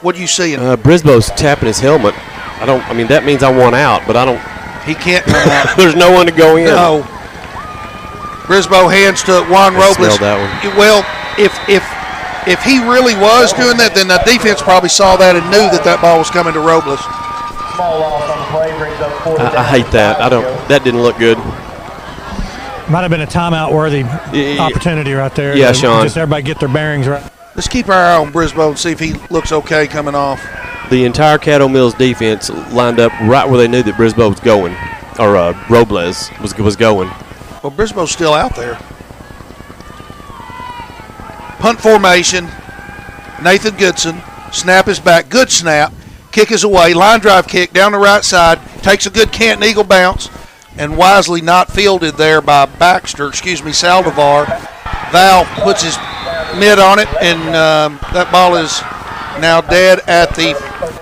What are you seeing? Brisboe's tapping his helmet. I mean, that means I want out, but I don't. He can't come out. There's no one to go in. No. Brisboe hands to Juan Robles. Smelled that one. Well, if he really was doing that, then the defense probably saw that and knew that ball was coming to Robles. I hate that. That didn't look good. Might have been a timeout-worthy opportunity right there. Yeah, Sean. Just everybody get their bearings right. Let's keep our eye on Brisboe and see if he looks okay coming off. The entire Cattle Mills defense lined up right where they knew that Brisboe was going, or Robles was going. Well, Brisboe's still out there. Punt formation. Nathan Goodson. Snap is back. Good snap. Kick is away. Line drive kick down the right side. Takes a good Canton Eagle bounce. And wisely not fielded there by Saldivar. Val puts his mid on it, and that ball is now dead at the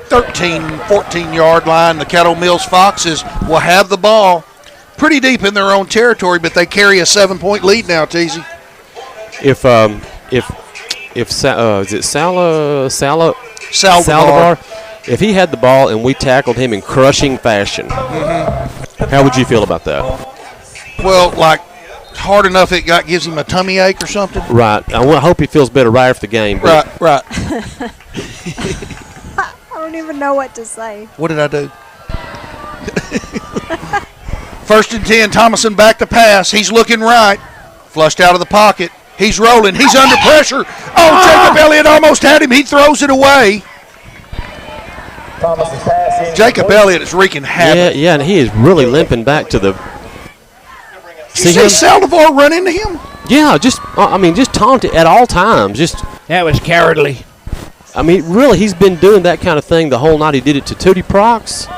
14-yard line. The Cattle Mills Foxes will have the ball pretty deep in their own territory, but they carry a 7-point lead now, Teasy. If is it Saldivar? If he had the ball and we tackled him in crushing fashion, how would you feel about that? Well, like hard enough it gives him a tummy ache or something. Right. I hope he feels better right after the game. Right. I don't even know what to say. What did I do? 1st and 10. Thomason back to pass. He's looking right. Flushed out of the pocket. He's rolling. He's under pressure. Oh, Jacob Elliott almost had him. He throws it away. Jacob Elliott is wreaking havoc. Yeah, and he is really limping back to the. Did you see Saldivar run into him? Yeah, just taunted at all times. That was cowardly. I mean, really, he's been doing that kind of thing the whole night. He did it to Tootie Prox.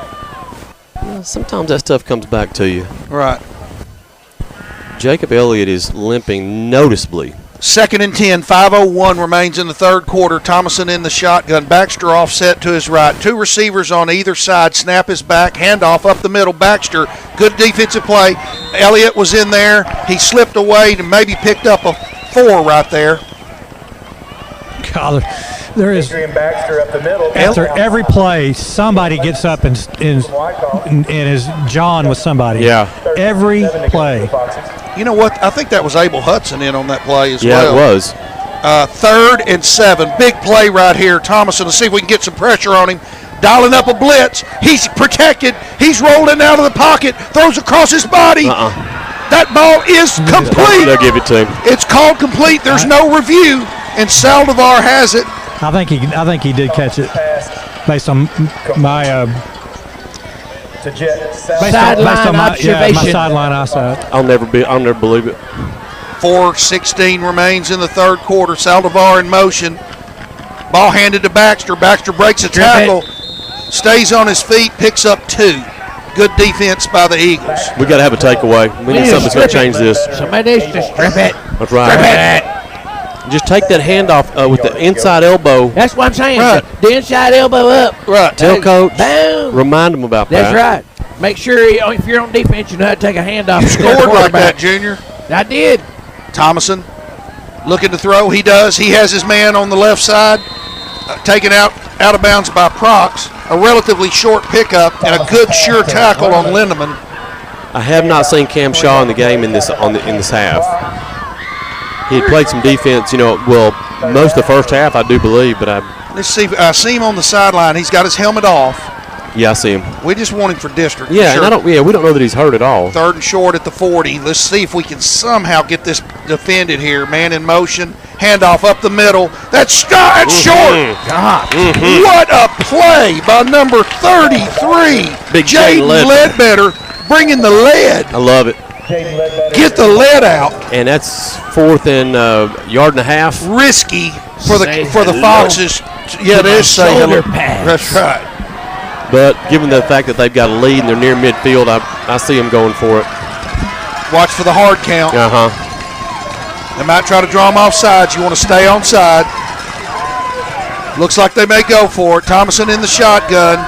Well, sometimes that stuff comes back to you. Right. Jacob Elliott is limping noticeably. 2nd and 10, 5:01 remains in the third quarter. Thomason in the shotgun. Baxter offset to his right. 2 receivers on either side. Snap is back. Handoff up the middle. Baxter, good defensive play. Elliott was in there. He slipped away and maybe picked up a 4 right there. God, there is. After every play, somebody gets up and is John with somebody. Yeah. Every play. You know what? I think that was Abel Hudson in on that play as well. Yeah, it was. 3rd and 7. Big play right here. Thomason, to see if we can get some pressure on him. Dialing up a blitz. He's protected. He's rolling out of the pocket. Throws across his body. That ball is complete. They'll give it to him. It's called complete. There's no review. And Saldivar has it. I think he did catch it based on my sideline observation. my sideline eyesight. I'll never believe it. 4:16 remains in the third quarter. Saldivar in motion. Ball handed to Baxter. Baxter breaks a tackle, stays on his feet, picks up 2. Good defense by the Eagles. We got to have a takeaway. We need something that's going to change this. Somebody needs to strip it. That's right. Strip it. Just take that handoff with the inside elbow. That's what I'm saying. Right. The inside elbow up. Right. Tell coach. Boom. Remind him about that. That's right. Make sure if you're on defense, you know how to take a handoff. You scored like that, Junior. I did. Thomason looking to throw. He does. He has his man on the left side, taken out of bounds by Prox. A relatively short pickup and a good sure tackle on Lindemann. I have not seen Cam Shaw in the game in this half. He had played some defense, most of the first half, I do believe, but let's see. I see him on the sideline. He's got his helmet off. Yeah, I see him. We just want him for district. Yeah, sure. and we don't know that he's hurt at all. 3rd and short at the 40. Let's see if we can somehow get this defended here. Man in motion, handoff up the middle. That's short. God, what a play by number 33, Big Jaden Ledbetter, bringing the lead. I love it. Get the lead out. And that's 4th and yard and a half. Risky for the Foxes. Yeah, they say hello. That's right. But given the fact that they've got a lead and they're near midfield, I see them going for it. Watch for the hard count. They might try to draw them off sides. You want to stay on side. Looks like they may go for it. Thomason in the shotgun.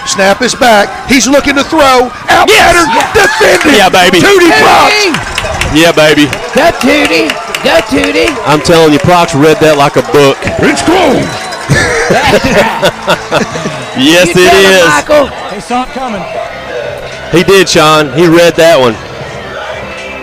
Snap is back. He's looking to throw. Out better. Defended. Yeah, baby. Tootie Prox. Yeah, baby. Go Tootie. Go Tootie. I'm telling you, Prox read that like a book. It's closed. Yes, it is. Michael. He saw it coming. He did, Sean. He read that one.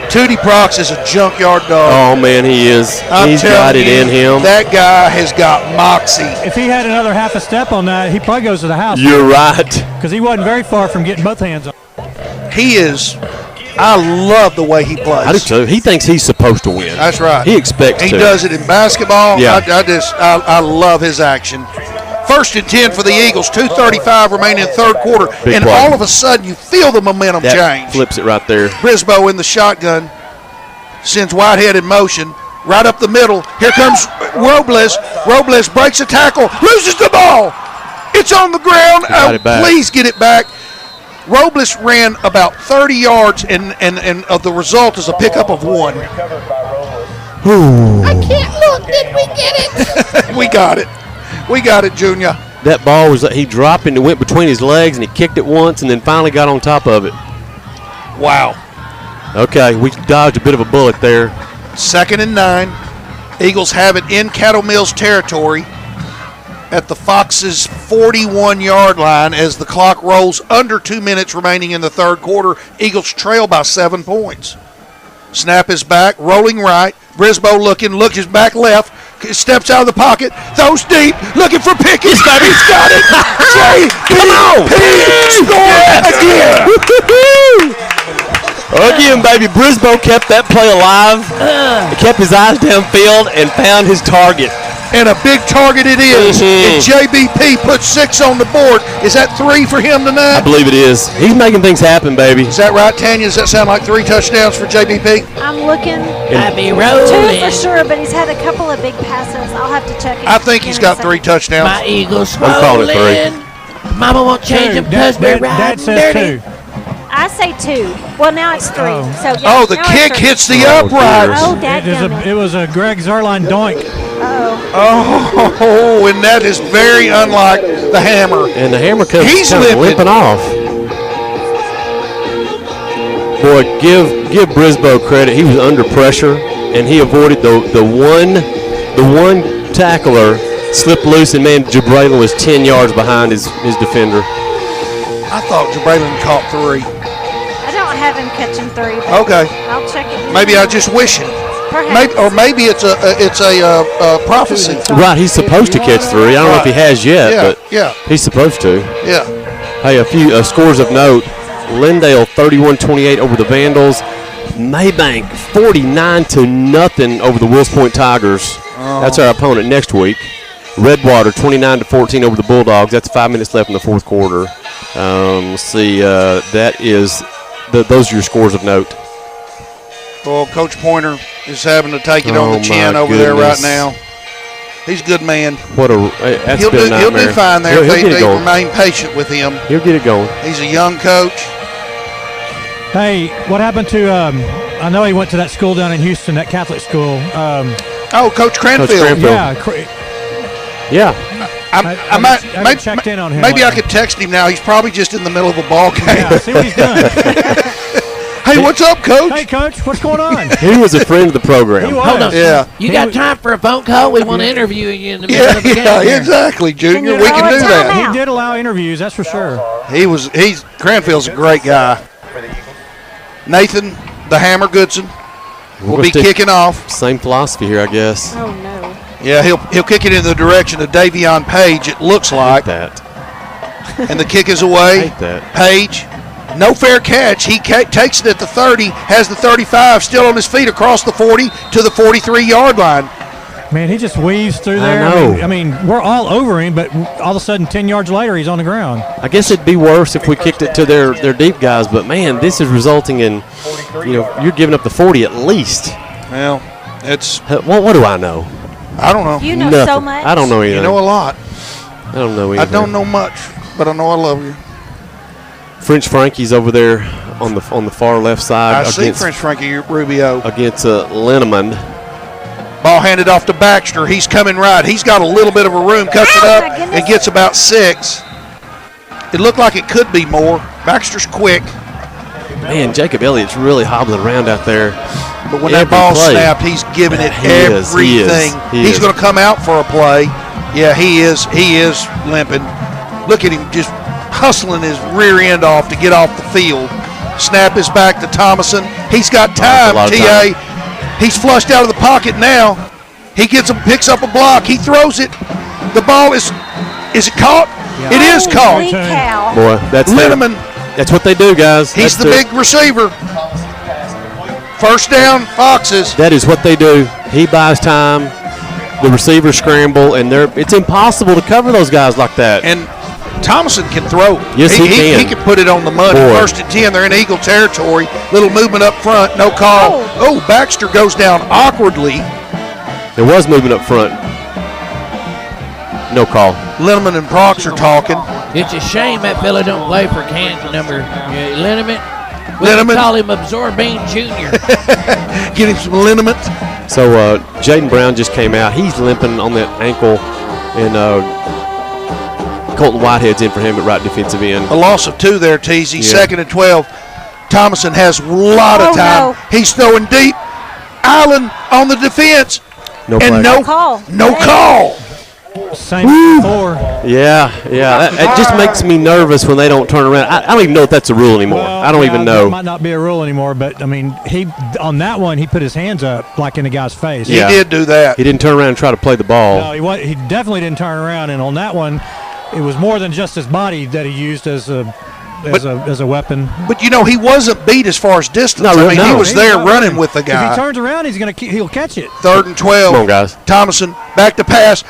Tootie Prox is a junkyard dog. Oh, man, he is. He's got it in him. That guy has got moxie. If he had another half a step on that, he probably goes to the house. You're right. Because he wasn't very far from getting both hands on. He is. I love the way he plays. I do too. He thinks he's supposed to win. That's right. He expects he to. He does it in basketball. Yeah. I love his action. 1st and 10 for the Eagles. 2:35 remaining in the third quarter. Big and play. all of a sudden you feel the momentum that change. Flips it right there. Brisboe in the shotgun. Sends Whitehead in motion. Right up the middle. Here comes Robles. Robles breaks a tackle. Loses the ball. It's on the ground. Please get it back. Robles ran about 30 yards, and the result is a pickup of 1. I can't look. Did we get it? We got it. We got it, Junior. That ball was he dropped and it went between his legs, and he kicked it once, and then finally got on top of it. Wow. Okay, we dodged a bit of a bullet there. 2nd and 9. Eagles have it in Cattle Mills territory at the Foxes' 41-yard line as the clock rolls under 2 minutes remaining in the third quarter. Eagles trail by 7 points. Snap is back, rolling right. Brisboe looks back left, steps out of the pocket, throws deep, looking for Pickett. He's got it. Come on. Score again. Again, baby, Brisboe kept that play alive. He kept his eyes downfield and found his target. And a big target it is. And JBP put 6 on the board. Is that 3 for him tonight? I believe it is. He's making things happen, baby. Is that right, Tanya? Does that sound like 3 touchdowns for JBP? I'm looking. I be rolling. 2 for sure, but he's had a couple of big passes. I'll have to check it. I think he's got 3 touchdowns. My Eagles I'm calling it 3. Mama won't change him because we're riding Dad says dirty. 2. I say 2. Well, now it's 3. So yeah, the kick hits the uprights. Oh, dadgummit. It was a Greg Zerline doink. Oh, and that is very unlike the hammer. And the hammer comes He's limping off. Boy, give Brisboe credit. He was under pressure, and he avoided the one tackler slipped loose, and man, Jabraylin was 10 yards behind his defender. I thought Jabraylin caught 3. I don't have him catching 3. Okay. I'll check it. Maybe I just wish it. Maybe it's a prophecy. Right, he's supposed to catch 3. I don't know if he has yet, but he's supposed to. Yeah. Hey, a few scores of note. Lindale 31-28 over the Vandals. Maybank 49-0 over the Wills Point Tigers. That's our opponent next week. Redwater 29-14 over the Bulldogs. That's 5 minutes left in the fourth quarter. Let's see. That is those are your scores of note. Well, Coach Pointer is having to take it on the chin over there right now. He's a good man. He'll do fine there if they remain patient with him. He'll get it going. He's a young coach. Hey, what happened to? I know he went to that school down in Houston, that Catholic school. Coach Cranfield. Yeah. I might checked in on him. Maybe I could text him now. He's probably just in the middle of a ball game. Yeah, see what he's doing. Hey, what's up, Coach? Hey, Coach, what's going on? He was a friend of the program. Hold on. Yeah. You got time for a phone call? We want to interview you in the middle of the game. Yeah, exactly, Junior. We can do that. He did allow interviews, that's for sure. Cranfield's a great guy. Nathan, the Hammer Goodson, will be kicking off. Same philosophy here, I guess. Oh, no. Yeah, he'll kick it in the direction of Davion Page, it looks like. That. And the kick is away. Hate that. Page, no fair catch. He takes it at the 30, has the 35, still on his feet across the 40 to the 43-yard line. Man, he just weaves through there. I know. I mean, we're all over him, but all of a sudden, 10 yards later, he's on the ground. I guess it'd be worse if we kicked it to their deep guys, but, man, this is resulting in, you're giving up the 40 at least. Well, it's... What do I know? I don't know. You know Nothing. so much. I don't know anything. You know a lot. I don't know anything. I don't know much, but I know I love you. French Frankie's over there on the far left side. I see French Frankie Rubio. Against Linneman. Ball handed off to Baxter. He's coming right. He's got a little bit of a room. Cuts it up and gets about 6. It looked like it could be more. Baxter's quick. Man, Jacob Elliott's really hobbling around out there. But when that ball snapped, he's giving it everything. He's going to come out for a play. Yeah, he is. He is limping. Look at him just hustling his rear end off to get off the field. Snap is back to Thomason. He's got time, T.A. He's flushed out of the pocket now. He picks up a block. He throws it. The ball is it caught? Yeah. It is caught. Boy, that's Linneman. That's what they do, guys. He's the big receiver. First down, Foxes. That is what they do. He buys time. The receivers scramble, and it's impossible to cover those guys like that. And Thomason can throw. Yes, he can. He can put it on the money. First and 10. They're in Eagle territory. Little movement up front. No call. Oh, Baxter goes down awkwardly. There was movement up front. No call. Linneman and Prox are talking. It's a shame that fella don't play for Canton number. Linneman. We call him Absorbane Jr. Get him some liniment. So Jaden Brown just came out. He's limping on that ankle, and Colton Whitehead's in for him at right defensive end. A loss of 2 there, Teasy. Yeah. 2nd and 12. Thomason has a lot of time. No. He's throwing deep. Allen on the defense. No call. No call. Same before. Yeah. It just makes me nervous when they don't turn around. I don't even know if that's a rule anymore. Well, I don't even know. It might not be a rule anymore, but, I mean, on that one, he put his hands up like in the guy's face. Yeah. He did do that. He didn't turn around and try to play the ball. No, he definitely didn't turn around, and on that one, it was more than just his body that he used as a weapon. But he wasn't beat as far as distance. He was there running with the guy. If he turns around, he'll catch it. 3rd and 12. Come on, guys. Thomason back to pass.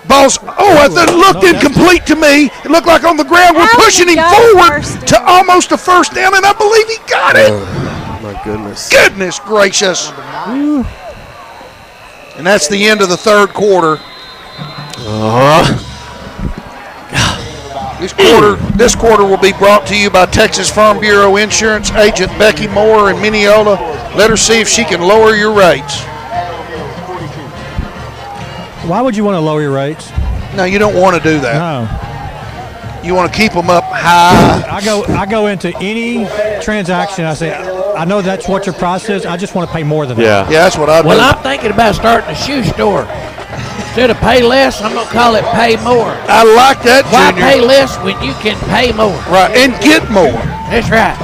Ball's it looked incomplete to me. It looked like on the ground. We're pushing him forward to almost a first down, and I believe he got it. My goodness. Goodness gracious. And that's the end of the 3rd quarter. This quarter will be brought to you by Texas Farm Bureau Insurance agent Becky Moore in Mineola. Let her see if she can lower your rates. Why would you want to lower your rates? No, you don't want to do that. No. You want to keep them up high. I go into any transaction. I say, I know that's what your price is. I just want to pay more than that. Yeah, that's what I do. Well, I'm thinking about starting a shoe store. Instead of pay less, I'm going to call it pay more. I like that, Why Junior? pay less when you can pay more? Right, and get more. That's right.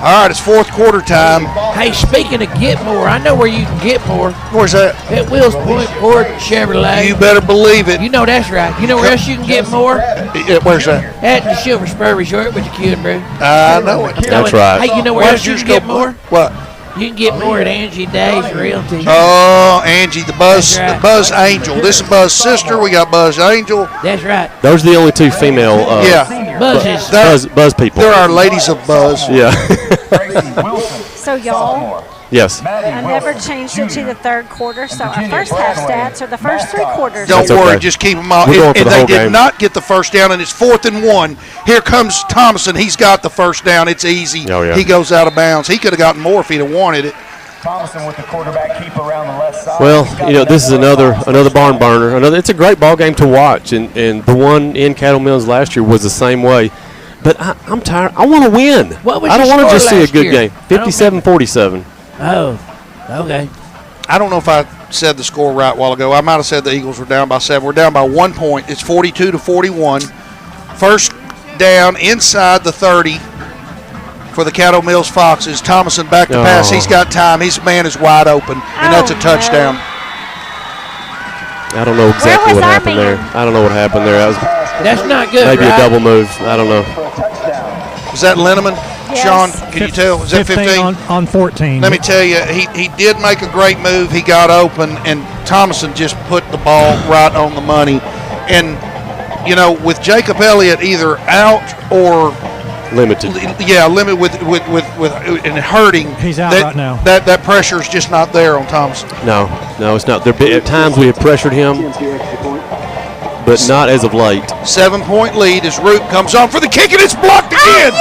All right, it's 4th quarter time. Hey, speaking of get more, I know where you can get more. Where's that? At Wills Point Ford Chevrolet. You better believe it. You know that's right. You know where else you can get more? Where's that? At the Silver Spur Resort with the Q and Brew. I know it. That's right. Hey, you know where else you can get more? What? You can get more at Angie Day's Realty. Oh, Angie, the Buzz Angel. This is Buzz's sister. We got Buzz Angel. That's right. Those are the only 2 female Buzz people. They're our ladies of Buzz. Yeah. So y'all, Yes. I never changed it to the third quarter, so our first half stats are the first 3 quarters. Don't worry, just keep them all. And they did not get the first down, and it's 4th and 1. Here comes Thomason. He's got the first down. It's easy. Oh, yeah. He goes out of bounds. He could have gotten more if he'd have wanted it. Thomason with the quarterback keep around the left side. Well, this is another barn burner. It's a great ball game to watch, and the one in Cattle Mills last year was the same way. But I'm tired. I want to win. I don't want to just see a good game. 57-47. Oh, okay. I don't know if I said the score right a while ago. I might have said the Eagles were down by 7. We're down by 1 point. It's 42-41. First down inside the 30 for the Cattle Mills Foxes. Thomason back to pass. He's got time. His man is wide open, and that's a touchdown. I don't know exactly what happened there. I don't know what happened there. That's not good. Maybe a double move. I don't know. Was that Linneman? Yes. Sean, can you tell? Was that 15? On 14. Let me tell you, he did make a great move. He got open, and Thomason just put the ball right on the money. And, with Jacob Elliott either out or limited. Yeah, limited with and hurting. He's out right now. That pressure is just not there on Thomason. No, it's not. At times we have pressured him, but not as of late. 7-point lead as Root comes on for the kick, and it's blocked again.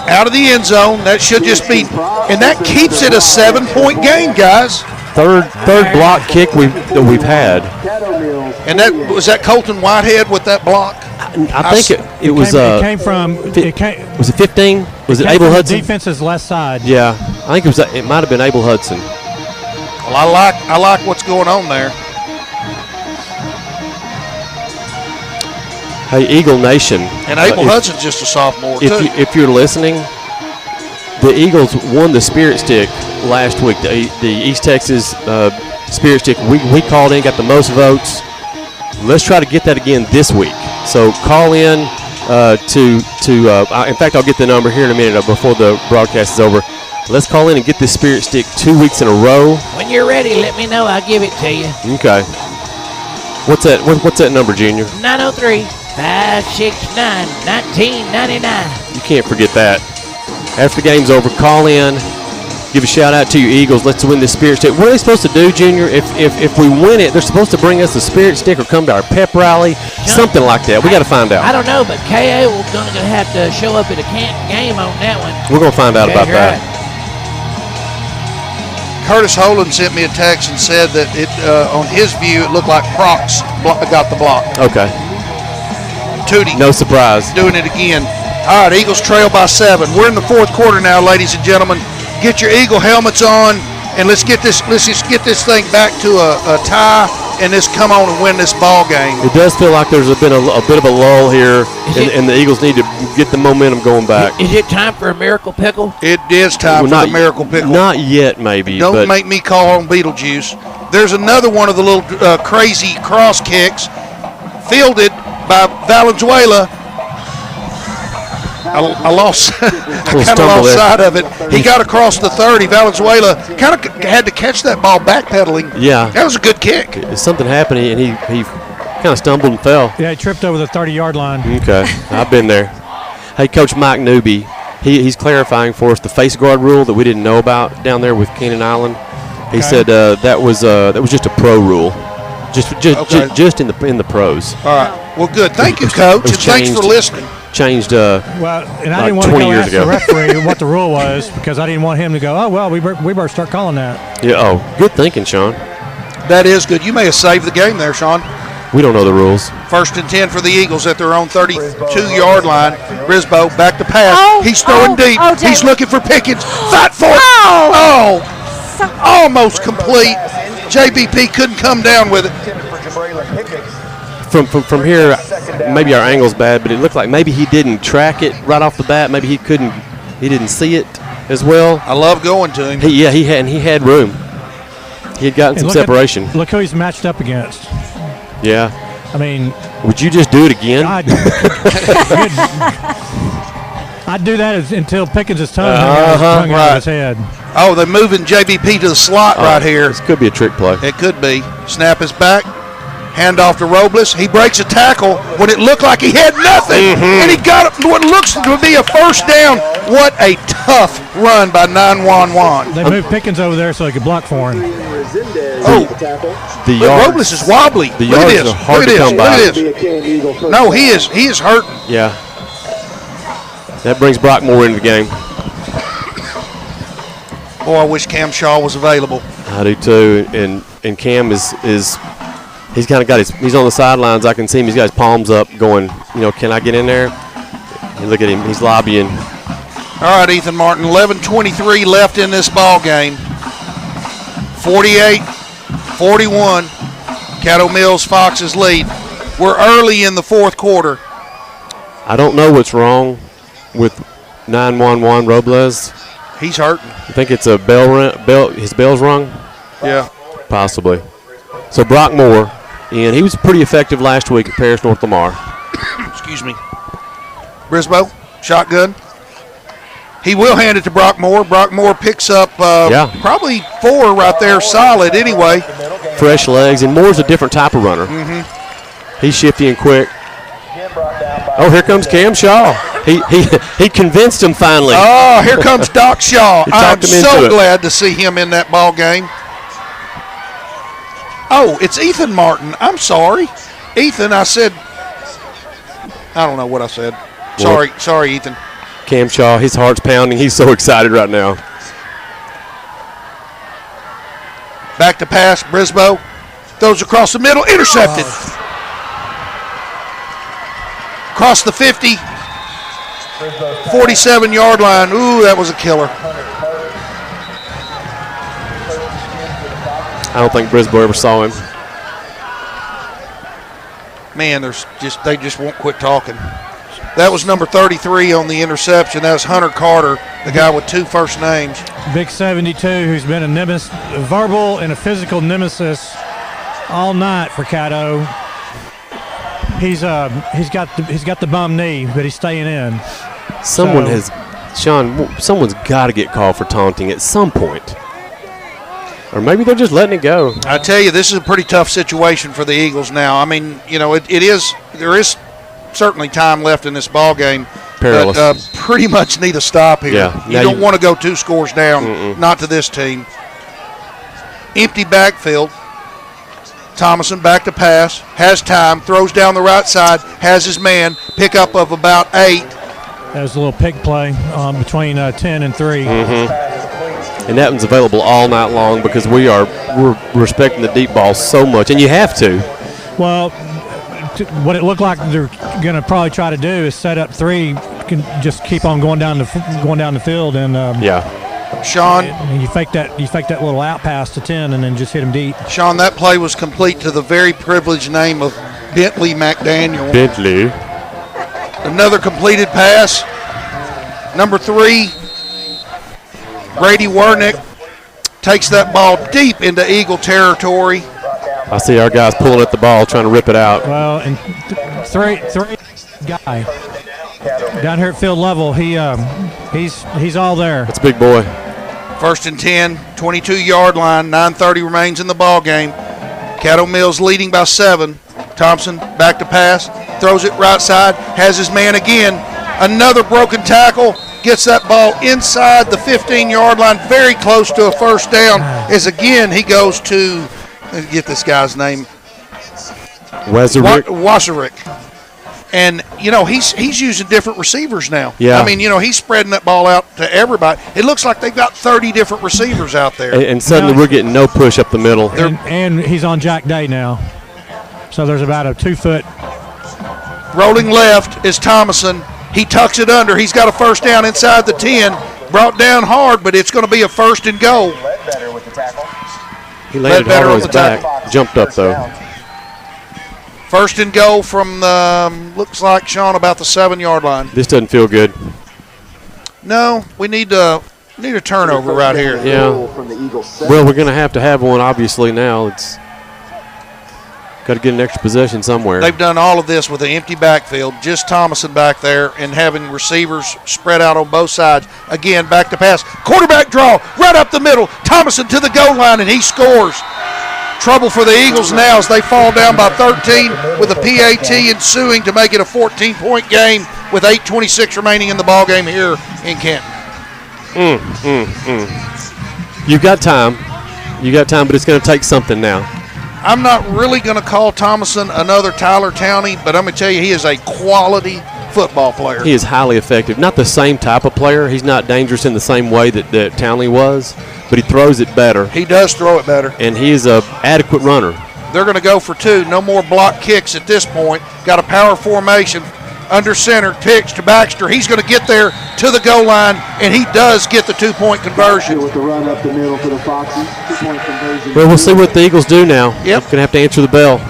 Out of the end zone. That should just be, and that keeps it a 7-point game, guys. Third block kick we've had. And was that Colton Whitehead with that block? I think it was. It came from. Was it 15? Was it Abel Hudson? The defense's left side. Yeah, I think it was. It might have been Abel Hudson. Well, I like what's going on there. Hey, Eagle Nation. And Abel Hudson's just a sophomore, too. If you're listening, the Eagles won the Spirit Stick last week, the East Texas Spirit Stick. We called in, got the most votes. Let's try to get that again this week. So call in in fact, I'll get the number here in a minute before the broadcast is over. Let's call in and get this Spirit Stick 2 weeks in a row. When you're ready, let me know. I'll give it to you. Okay. What's that number, Junior? 903-569-1999. You can't forget that. After the game's over, call in, give a shout out to your Eagles. Let's win this Spirit Stick. What are they supposed to do, Junior? If we win it, they're supposed to bring us the Spirit Stick or come to our pep rally, something like that. We got to find out. I don't know, but KA will going to have to show up at a Canton game on that one. We're going to find out about that. Right. Curtis Holand sent me a text and said that on his view, it looked like Prox got the block. Okay. Tootie. No surprise. Doing it again. All right, Eagles trail by 7. We're in the 4th quarter now, ladies and gentlemen. Get your Eagle helmets on, and let's just get this thing back to a tie, and let's come on and win this ball game. It does feel like there's been a bit of a lull here, and the Eagles need to get the momentum going back. Is it time for a miracle pickle? It is time for the miracle pickle. Not yet, maybe. Don't make me call on Beetlejuice. There's another one of the little crazy cross kicks, fielded by Valenzuela. I kind of lost sight of it. He got across the 30. Valenzuela kind of had to catch that ball backpedaling. Yeah. That was a good kick. Something happened, and he kind of stumbled and fell. Yeah, he tripped over the 30-yard line. Okay. I've been there. Hey, Coach Mike Newby, he's clarifying for us the face guard rule that we didn't know about down there with Cannon Island. He said that was just a pro rule. Just in the pros. All right. Well, good. Thank you, Coach, and thanks for listening. Changed and I didn't want to go ask ago. the referee what the rule was because I didn't want him to go, oh, well, we better start calling that. Yeah, good thinking, Sean. That is good. You may have saved the game there, Sean. We don't know the rules. 1st and 10 for the Eagles at their own 32-yard line. Risbo back to pass. He's throwing deep. He's looking for Pickens. Fat for it. Almost complete. JBP couldn't come down with it. From here, maybe our angle's bad, but it looked like maybe he didn't track it right off the bat. Maybe he didn't see it as well. I love going to him. He had room. He had gotten some separation. Look who he's matched up against. Yeah. I mean, would you just do it again? I'd do that until Pickens' tongue out of his head. Oh, they're moving JBP to the slot right here. This could be a trick play. It could be. Snap is back. Handoff to Robles. He breaks a tackle when it looked like he had nothing. And he got what looks to be a first down. What a tough run by 911. They moved Pickens over there so he could block for him. The Robles is wobbly. The yards are hard to come by. Look at this. No, he is hurting. Yeah. That brings Brock Moore into the game. Boy, I wish Cam Shaw was available. I do too. And Cam is he's kind of got he's on the sidelines. I can see him. He's got his palms up going, can I get in there? And look at him. He's lobbying. All right, Ethan Martin, 11:23 left in this ball game. 48-41, Caddo Mills Fox's lead. We're early in the fourth quarter. I don't know what's wrong with 911 Robles. He's hurting. You think it's a his bell's rung? Yeah. Possibly. So Brock Moore, and he was pretty effective last week at Paris North Lamar. Excuse me. Brisboe, shotgun. He will hand it to Brock Moore. Brock Moore picks up probably 4 right there, solid anyway. Fresh legs, and Moore's a different type of runner. He's shifty and quick. Oh, here comes Cam Shaw. He convinced him finally. Oh, here comes Doc Shaw. I'm so glad to see him in that ball game. Oh, it's Ethan Martin. I'm sorry. Ethan, I don't know what I said. Sorry, Ethan. Cam Shaw, his heart's pounding. He's so excited right now. Back to pass, Brisboe. Throws across the middle, intercepted. Across the 50, 47-yard line. Ooh, that was a killer. I don't think Brisboe ever saw him. Man, they just won't quit talking. That was number 33 on the interception. That was Hunter Carter, the guy with 2 first names. Big 72, who's been a verbal and a physical nemesis all night for Caddo. He's got the bum knee, but he's staying in. Someone's got to get called for taunting at some point. Or maybe they're just letting it go. I tell you, this is a pretty tough situation for the Eagles now. I mean, there is certainly time left in this ball game. Perilous. But pretty much need a stop here. Yeah. You don't want to go 2 scores down, not to this team. Empty backfield. Thomason back to pass, has time, throws down the right side, has his man, pickup of about 8. That was a little pick play between 10 and 3. And that one's available all night long because we're respecting the deep ball so much, and you have to. Well, what it looked like they're going to probably try to do is set up 3, just keep on going down the field, and Sean, you fake that little out pass to 10 and then just hit him deep. Sean, that play was complete to the very privileged name of Bentley McDaniel. Bentley. Another completed pass. Number 3, Brady Wernick takes that ball deep into Eagle territory. I see our guys pulling at the ball, trying to rip it out. Well, and 3 guy down here at field level, he's all there. That's a big boy. 1st and 10, 22-yard line, 9:30 remains in the ball game. Caddo Mills leading by 7. Thompson back to pass, throws it right side, has his man again. Another broken tackle, gets that ball inside the 15-yard line, very close to a first down. As again he goes to, get this guy's name, Waserick. And, he's using different receivers now. Yeah. I mean, he's spreading that ball out to everybody. It looks like they've got 30 different receivers out there. And suddenly we're getting no push up the middle. And he's on Jack Day now. So there's about a 2-foot. Rolling left is Thomason. He tucks it under. He's got a first down inside the 10. Brought down hard, but it's going to be a 1st and goal. He landed hard on his back. Jumped up, though. 1st and goal from, looks like, Sean, about the 7-yard line. This doesn't feel good. No, we need a turnover right here. Yeah. Well, we're going to have one, obviously, now. It's got to get an extra possession somewhere. They've done all of this with an empty backfield, just Thomason back there, and having receivers spread out on both sides. Again, back to pass. Quarterback draw, right up the middle. Thomason to the goal line, and he scores. Trouble for the Eagles now as they fall down by 13 with a PAT ensuing to make it a 14-point game with 8:26 remaining in the ball game here in Canton. You've got time. But it's going to take something now. I'm not really going to call Thomason another Tyler Towney, but I'm going to tell you he is a quality football player. He is highly effective. Not the same type of player. He's not dangerous in the same way that Townley was, but he throws it better. He does throw it better. And he is an adequate runner. They're going to go for 2. No more block kicks at this point. Got a power formation. Under center, pitch to Baxter. He's going to get there to the goal line, and he does get the 2-point conversion. With the run up the middle for the Foxes. 2-point conversion. Well, we'll see what the Eagles do now. Yep. They're going to have to answer the bell.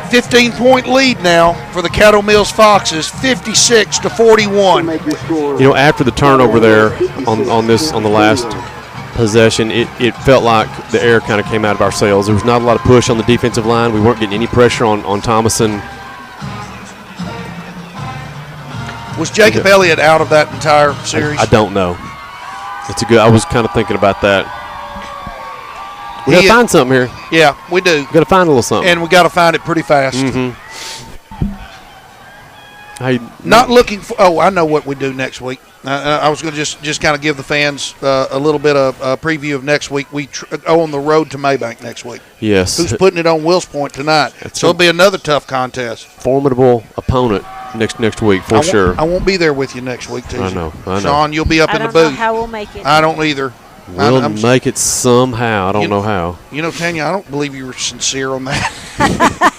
15-point lead now for the Cattle Mills Foxes, 56-41. You know, after the turnover there on the last possession, it felt like the air kind of came out of our sails. There was not a lot of push on the defensive line. We weren't getting any pressure on Thomason. Was Jacob Elliott out of that entire series? I don't know. I was kind of thinking about that. We got to find something here. Yeah, we do. Got to find a little something. And we got to find it pretty fast. Not looking for. Oh, I know what we do next week. I was going to just kind of give the fans a little bit of a preview of next week. We go on the road to Maybank next week. Yes. Who's putting it on Wills Point tonight? So it'll be another tough contest. Formidable opponent next week for sure. I won't be there with you next week, too. I know. Sean, you'll be up in the booth. I don't know how we'll make it. I don't either. We'll make it somehow. I don't know how. You know, Tanya, I don't believe you were sincere on that. I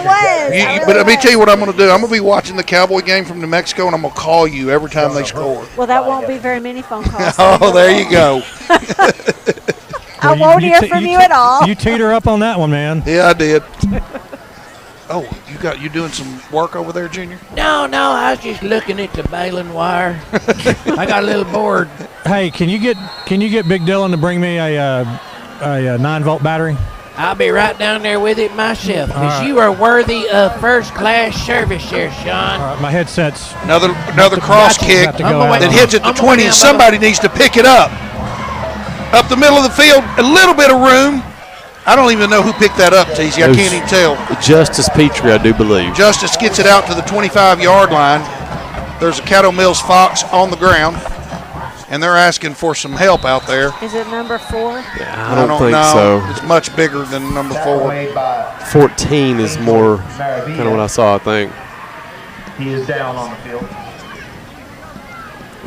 was. But let me tell you what I'm going to do. I'm going to be watching the Cowboy game from New Mexico, and I'm going to call you every time they score. Well, that won't be very many phone calls. Oh, there you go. I won't hear from you at all. You teed her up on that one, man. Yeah, I did. Oh, you doing some work over there, Junior? No, I was just looking at the baling wire. I got a little bored. Hey, can you get Big Dylan to bring me a 9-volt battery? I'll be right down there with it myself, because you are worthy of first-class service there, Sean. All right, my headset's another cross kick that hits at the 20, and somebody needs to pick it up. Up the middle of the field, a little bit of room. I don't even know who picked that up, Teasy. I can't even tell. Justice Petrie, I do believe. Justice gets it out to the 25-yard line. There's a Cattle Mills Fox on the ground, and they're asking for some help out there. Is it number 4? Yeah, I don't think so. It's much bigger than number 4. 14 is more kind of what I saw, I think. He is down on the field.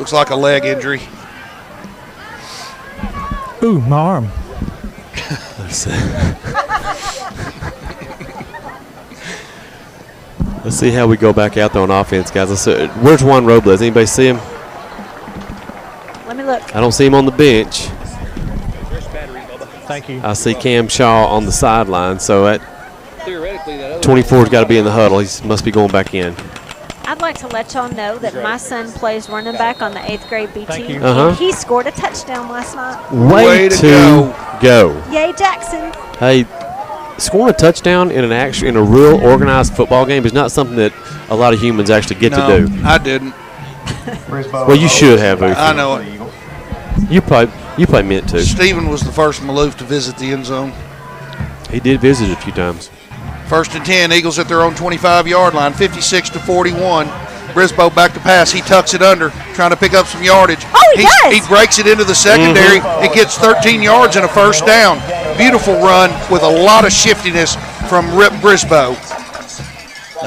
Looks like a leg injury. Ooh, my arm. Let's see how we go back out there on offense, guys. Where's Juan Robles? Anybody see him? Let me look. I don't see him on the bench. Thank you. I see Cam Shaw on the sideline, so that 24's got to be in the huddle. He must be going back in. I'd like to let y'all know that my son plays running back on the 8th grade B team, Uh-huh. and he scored a touchdown last night. Way to go. Yay, Jackson. Hey, scoring a touchdown in a real organized football game is not something that a lot of humans actually get to do. I didn't. Well, you should have. I know it. You probably meant to. Stephen was the first Maloof to visit the end zone. He did visit a few times. 1st and 10, Eagles at their own 25-yard line, 56-41. Brisboe back to pass. He tucks it under, trying to pick up some yardage. Oh, he does. He breaks it into the secondary. It gets 13 yards and a first down. Beautiful run with a lot of shiftiness from Rip Brisboe.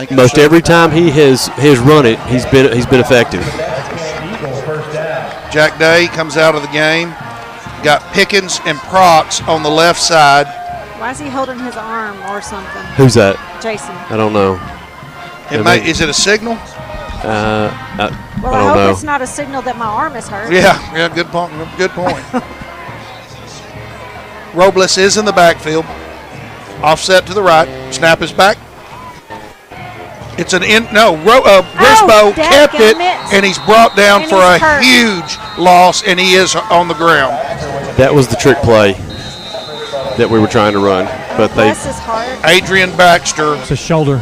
Most every time he has run it, he's been effective. Jack Day comes out of the game. Got Pickens and Prox on the left side. Why is he holding his arm or something? Who's that? Jason. I don't know. Is it a signal? Well, I hope it's not a signal that my arm is hurt. Yeah, good point. Good point. Robles is in the backfield. Offset to the right. Snap is back. It's Brisboe kept it, and he's brought down for a huge loss, and he is on the ground. That was the trick play that we were trying to run, but Adrian Baxter. It's a shoulder.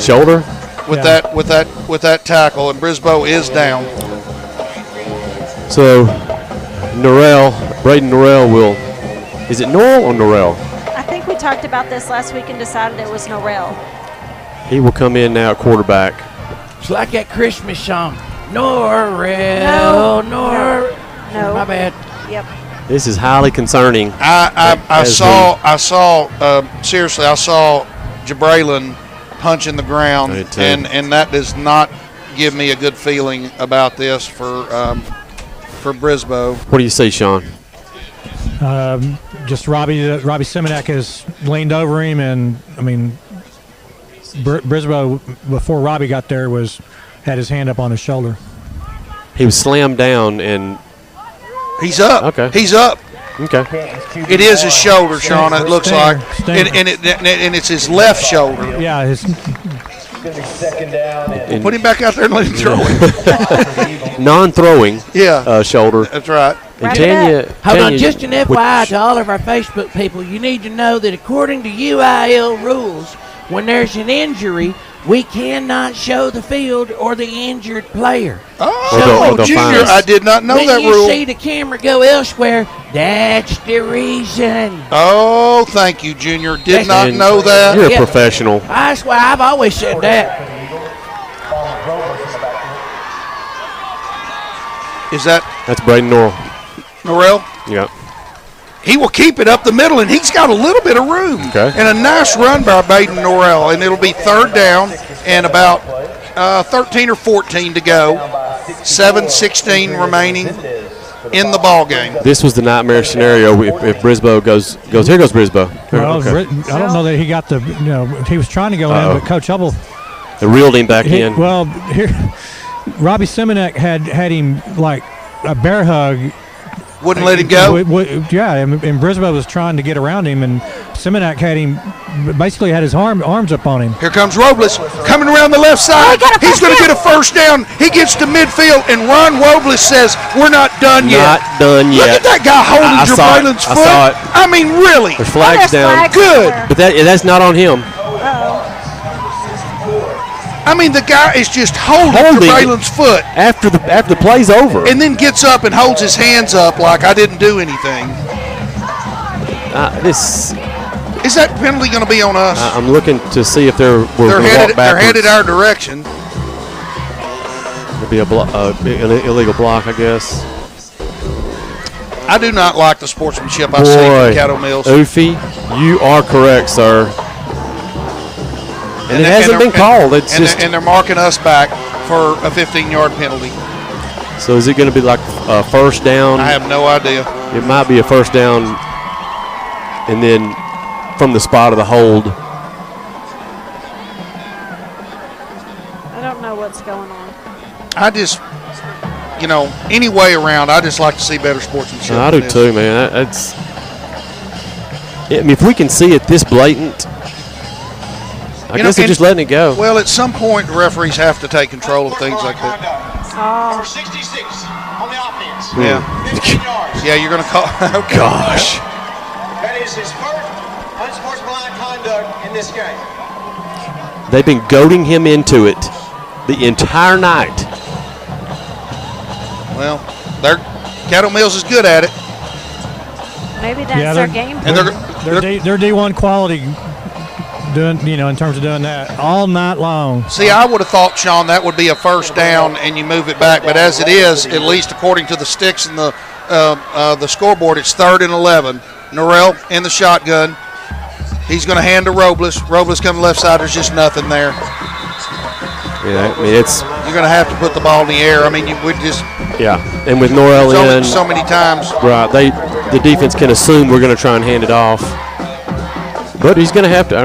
Shoulder? With that tackle, and Brisboe is down. So Braden Norrell will. Is it Norrell or Norrell? talked about this last week and decided it was Norrell. He will come in now at quarterback. It's like that Christmas song. Norrell, No. My bad. Yep. This is highly concerning. I saw Jabraylin punching the ground, and that does not give me a good feeling about this for Brisboe. What do you see, Sean? Just Robbie Simonek has leaned over him, and I mean, Brisboe before Robbie got there had his hand up on his shoulder. He was slammed down and he's up. Okay, he's up. Okay, it is his shoulder, Sean. It looks like, and it's his left shoulder. Yeah, his. Put him back out there and let him throw it. Non-throwing. Yeah. Shoulder. That's right. And Tanya, hold on, just an FYI to all of our Facebook people, you need to know that according to UIL rules, when there's an injury, we cannot show the field or the injured player. Oh, Junior, I did not know that rule. When you see the camera go elsewhere, that's the reason. Oh, thank you, Junior. Did not know that. You're a professional. That's why I've always said that. Is that? That's Braden Norrell. Norrell? Yeah. He will keep it up the middle, and he's got a little bit of room. Okay. And a nice run by Braden Norrell, and it'll be third down and about 13 or 14 to go. 7:16 remaining in the ball game. This was the nightmare scenario if Brisboe goes. Here goes Brisboe. Well, I don't know that he got the. He was trying to go in, but Coach Hubble. They reeled him back in. Well, here, Robbie Simonek had him like a bear hug. Wouldn't let him go? Yeah, and Brisboe was trying to get around him, and Simonek basically had his arms up on him. Here comes Robles coming around the left side. He's going to get a first down. He gets to midfield, and Ron Robles says, "We're not done yet." Not done yet. Look at that guy holding Jabraylin's foot. I saw it. I mean, really. There's flags down. Good. But that's not on him. I mean, the guy is just holding Jabraylin's foot after the play's over, and then gets up and holds his hands up like I didn't do anything. Is that penalty going to be on us? I'm looking to see if they're headed our direction. It'll be an illegal block, I guess. I do not like the sportsmanship I see from Cattle Mills. Oofy, you are correct, sir. And it hasn't been called. And they're marking us back for a 15-yard penalty. So is it going to be like a first down? I have no idea. It might be a first down, and then from the spot of the hold. I don't know what's going on. I just, any way around, I just like to see better sportsmanship. I do too, man. I mean, if we can see it this blatant, I guess they're just letting it go. Well, at some point, referees have to take control of things like that. Number 66 on the offense. Yeah. 15 yards. Yeah, you're going to call. Okay. Gosh. That is his first unsportsmanlike conduct in this game. They've been goading him into it the entire night. Well, Cattle Mills is good at it. Maybe that's their game plan. And they're D1 quality. Doing, in terms of doing that all night long. See, I would have thought, Sean, that would be a first down and you move it back. But as it is, at least according to the sticks and the scoreboard, it's 3rd and 11. Norrell in the shotgun. He's going to hand to Robles. Robles coming left side. There's just nothing there. Yeah, I mean you're going to have to put the ball in the air. I mean, we just. Yeah, and with Norrell in so many times. Right, the defense can assume we're going to try and hand it off. But he's going to have to,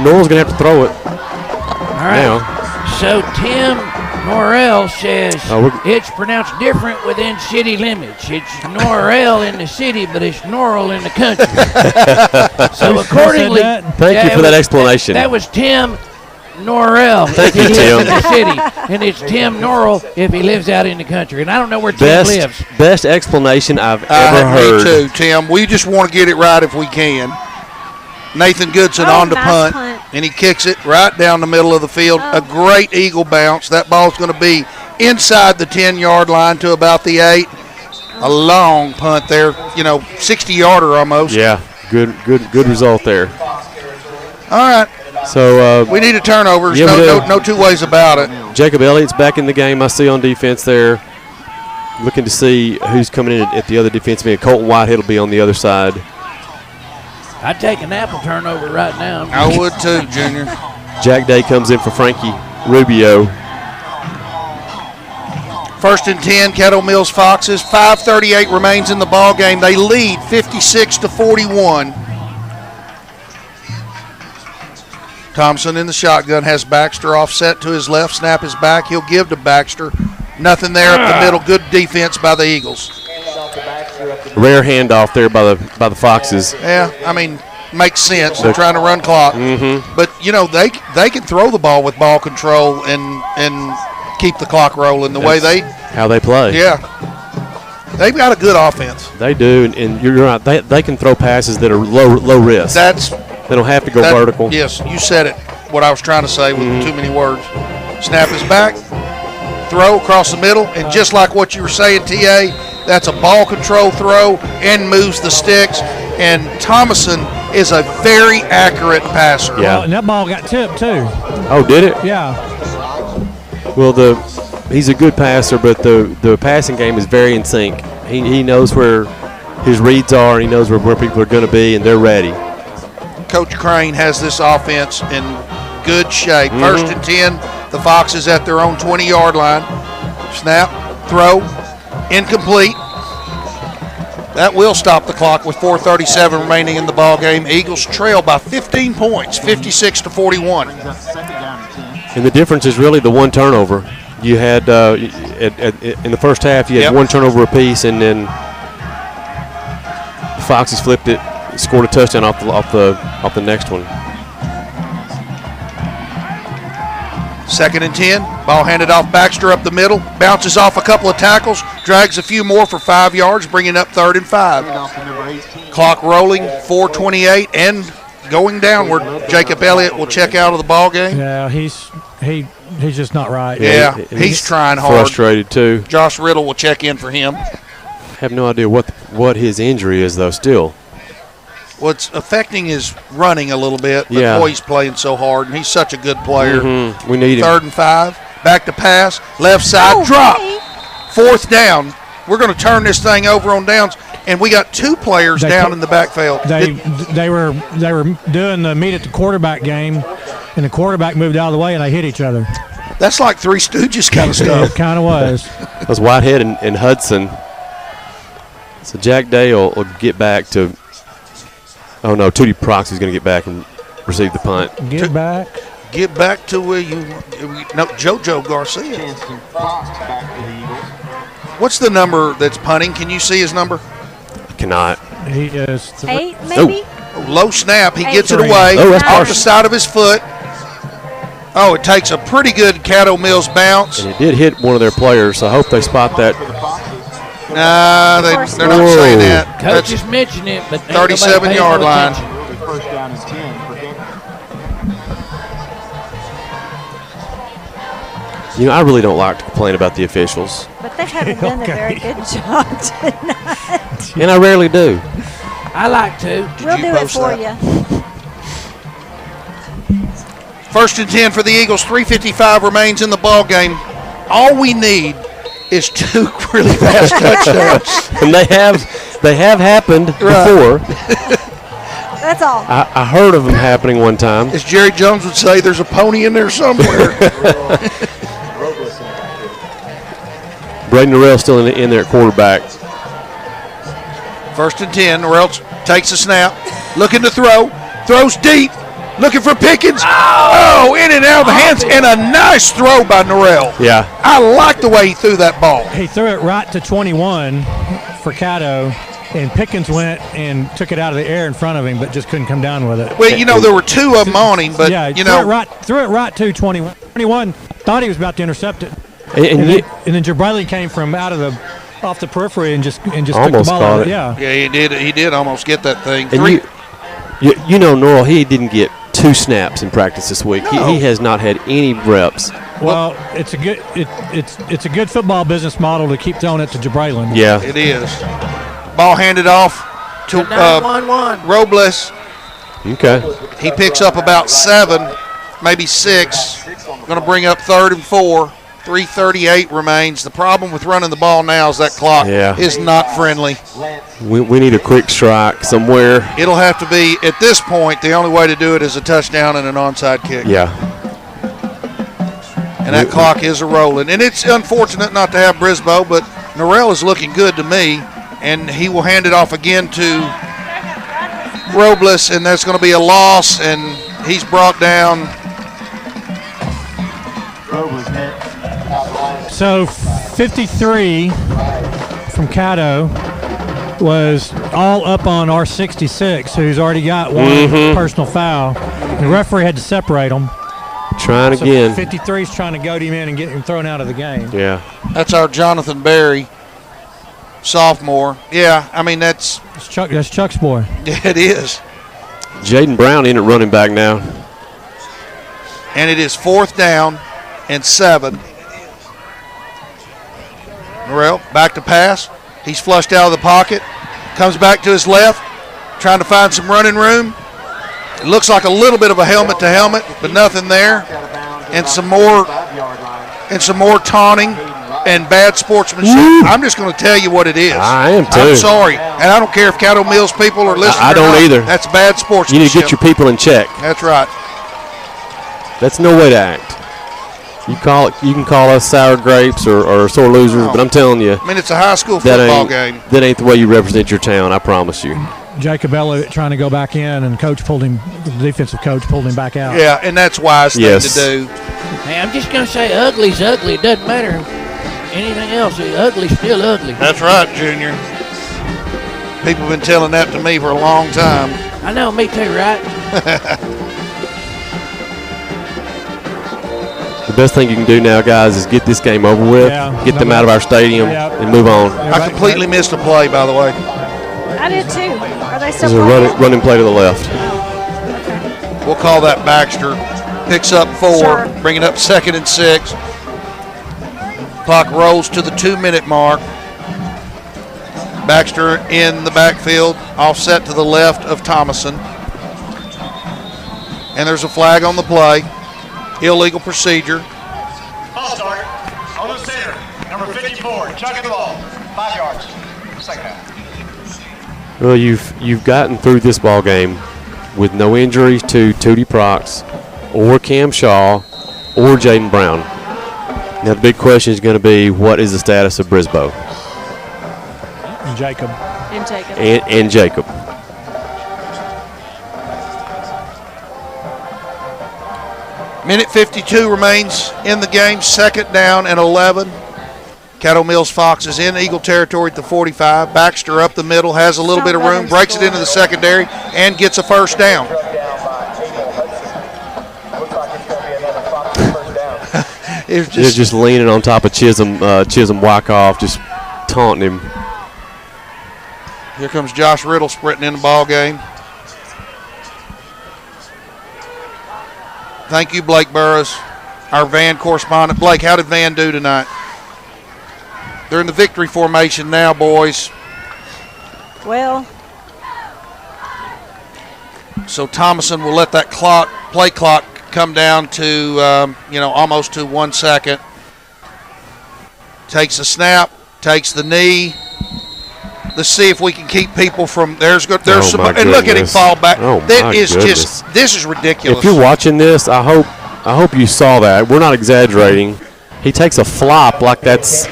Norrell's going to have to throw it. All right. Now. So Tim Norrell says it's pronounced different within city limits. It's Norrell in the city, but it's Norrell in the country. So accordingly, thank you for that explanation. That was Tim Norrell. Thank you, Tim. In the city, and it's Tim Norrell if he lives out in the country. And I don't know where Tim lives. Best explanation I've ever heard. Me too, Tim. We just want to get it right if we can. Nathan Goodson on the punt, and he kicks it right down the middle of the field. A great eagle bounce. That ball's going to be inside the 10-yard line to about the 8. A long punt there, 60-yarder almost. Yeah, Good result there. All right. So we need a turnover. Yeah, no two ways about it. Jacob Elliott's back in the game. I see on defense there. Looking to see who's coming in at the other defensive end. Colton Whitehead will be on the other side. I'd take an apple turnover right now. I would too, Junior. Jack Day comes in for Frankie Rubio. 1st and 10, Kettle Mills Foxes. 5:38 remains in the ball game. They lead 56-41. Thompson in the shotgun has Baxter offset to his left. Snap is back. He'll give to Baxter. Nothing there up the middle. Good defense by the Eagles. Rare handoff there by the Foxes. Yeah, I mean, makes sense. They're trying to run clock. Mm-hmm. But, they can throw the ball with ball control and keep the clock rolling how they play. Yeah. They've got a good offense. They do, and you're right. They can throw passes that are low risk. They don't have to go vertical. Yes, you said it, what I was trying to say with too many words. Snap is back. Throw across the middle, and just like what you were saying, T.A., that's a ball control throw and moves the sticks. And Thomason is a very accurate passer. Yeah, and that ball got tipped too. Oh, did it? Yeah. Well, he's a good passer, but the passing game is very in sync. He knows where his reads are, and he knows where people are going to be, and they're ready. Coach Crane has this offense in good shape. 1st and 10, the Foxes at their own 20-yard line. Snap, throw, incomplete. That will stop the clock with 4:37 remaining in the ball game. Eagles trail by 15 points, 56-41. And the difference is really the one turnover. You had in the first half, you had one turnover apiece, and then the Foxes flipped it, scored a touchdown off the next one. 2nd and 10, ball handed off Baxter up the middle, bounces off a couple of tackles, drags a few more for 5 yards, bringing up 3rd and 5. Clock rolling, 4:28, and going downward. Jacob Elliott will check out of the ball game. Yeah, he's just not right. Yeah, he's trying hard. Frustrated too. Josh Riddle will check in for him. Have no idea what his injury is though. Still. What's affecting his running a little bit, but boy, he's playing so hard, and he's such a good player. We need him. 3rd and 5, back to pass, left side, drop. 4th down. We're going to turn this thing over on downs, and we got 2 players down in the backfield. They were doing the meet at the quarterback game, and the quarterback moved out of the way, and they hit each other. That's like Three Stooges kind of stuff. It kind of was. That was Whitehead and Hudson. So Jack Day will get back to. Oh no, Tootie Proxy's going to get back and receive the punt. Get back to where you. No, JoJo Garcia. What's the number that's punting? Can you see his number? I cannot. He is 8, maybe. Low snap. He 8. gets it away that's off the side of his foot. Oh, it takes a pretty good Caddo Mills bounce. And it did hit one of their players, so I hope they spot that. Nah, they're not saying that. Coach is mentioning it, but 37-yard line. First down and 10 for Canton. I really don't like to complain about the officials. But they haven't done a very good job tonight. And I rarely do. I like to. We'll do it for you. 1st and 10 for the Eagles. 3:55 remains in the ball game. All we need is 2 really fast touchdowns. And they have happened before. That's all. I heard of them happening one time. As Jerry Jones would say, there's a pony in there somewhere. Braden Norrell still in there at quarterback. 1st and 10. Norrell takes a snap, looking to throw, throws deep, looking for Pickens. Oh, in and out of the hands, and a nice throw by Norrell. Yeah. I like the way he threw that ball. He threw it right to 21 for Caddo, and Pickens went and took it out of the air in front of him, but just couldn't come down with it. Well, there were 2 of them on him, but, threw it right to 21. 21 thought he was about to intercept it. And then Jabrali came from off the periphery and just took the ball out of it. Yeah, he did almost get that thing. And Norrell, he didn't get 2 snaps in practice this week. No. He has not had any reps. Well, it's a good football business model to keep throwing it to Jabrali. Yeah, it is. Ball handed off. to 9-1-1. Robles. Okay. He picks up about 7, maybe 6. Going to bring up 3rd and 4. 3:38 remains. The problem with running the ball now is that clock is not friendly. We need a quick strike somewhere. It'll have to be, at this point, the only way to do it is a touchdown and an onside kick. Yeah. And that clock is a-rolling. And it's unfortunate not to have Brisboe, but Norrell is looking good to me, and he will hand it off again to Robles, and that's going to be a loss, and he's brought down. So 53 from Caddo was all up on our 66, who's already got one personal foul. The referee had to separate them. Trying again. 53 is trying to goad him in and get him thrown out of the game. Yeah. That's our Jonathan Berry, sophomore. Yeah, I mean, that's Chuck's boy. Yeah, it is. Jaden Brown in at running back now. And it is 4th down and 7. Norrell back to pass. He's flushed out of the pocket. Comes back to his left, trying to find some running room. It looks like a little bit of a helmet to helmet, but nothing there. And some more taunting and bad sportsmanship. I'm just going to tell you what it is. I am too. I'm sorry. And I don't care if Caddo Mills people are listening. I don't either. That's bad sportsmanship. You need to get your people in check. That's right. That's no way to act. You can call us sour grapes or sore losers, but I'm telling you. I mean, it's a high school football game. That ain't the way you represent your town, I promise you. Jacob Elliott trying to go back in, and the defensive coach pulled him back out. Yeah, and that's wise thing to do. Hey, I'm just going to say ugly's ugly. It doesn't matter anything else. Ugly's still ugly. That's right, Junior. People have been telling that to me for a long time. I know, me too, right? The best thing you can do now, guys, is get this game over with, get them out of our stadium, and move on. I completely missed a play, by the way. I did too. Are they still There's a running play to the left. We'll call that Baxter. Picks up 4, bringing up 2nd and 6. Clock rolls to the 2-minute mark. Baxter in the backfield, offset to the left of Thomason. And there's a flag on the play. Illegal procedure. Ball starter on the center, number 54, chucking the ball, 5 yards, second half. Well, you've gotten through this ball game with no injuries to Tootie Prox or Cam Shaw or Jaden Brown. Now the big question is going to be, what is the status of Brisboe? And Jacob. And Jacob. Minute 52 remains in the game, 2nd down and 11. Caddo Mills Fox is in Eagle territory at the 45. Baxter up the middle, has a little bit of room, breaks it into the secondary, and gets a 1st down. They're just leaning on top of Chisholm Wyckoff, just taunting him. Here comes Josh Riddle sprinting in the ball game. Thank you, Blake Burrows, our Van correspondent. Blake, how did Van do tonight? They're in the victory formation now, boys. Well. So Thomason will let that play clock come down to, almost to 1 second. Takes a snap, takes the knee. Let's see if we can keep people from. There's some, and look at him fall back. This is ridiculous. If you're watching this, I hope you saw that. We're not exaggerating. He takes a flop like that's.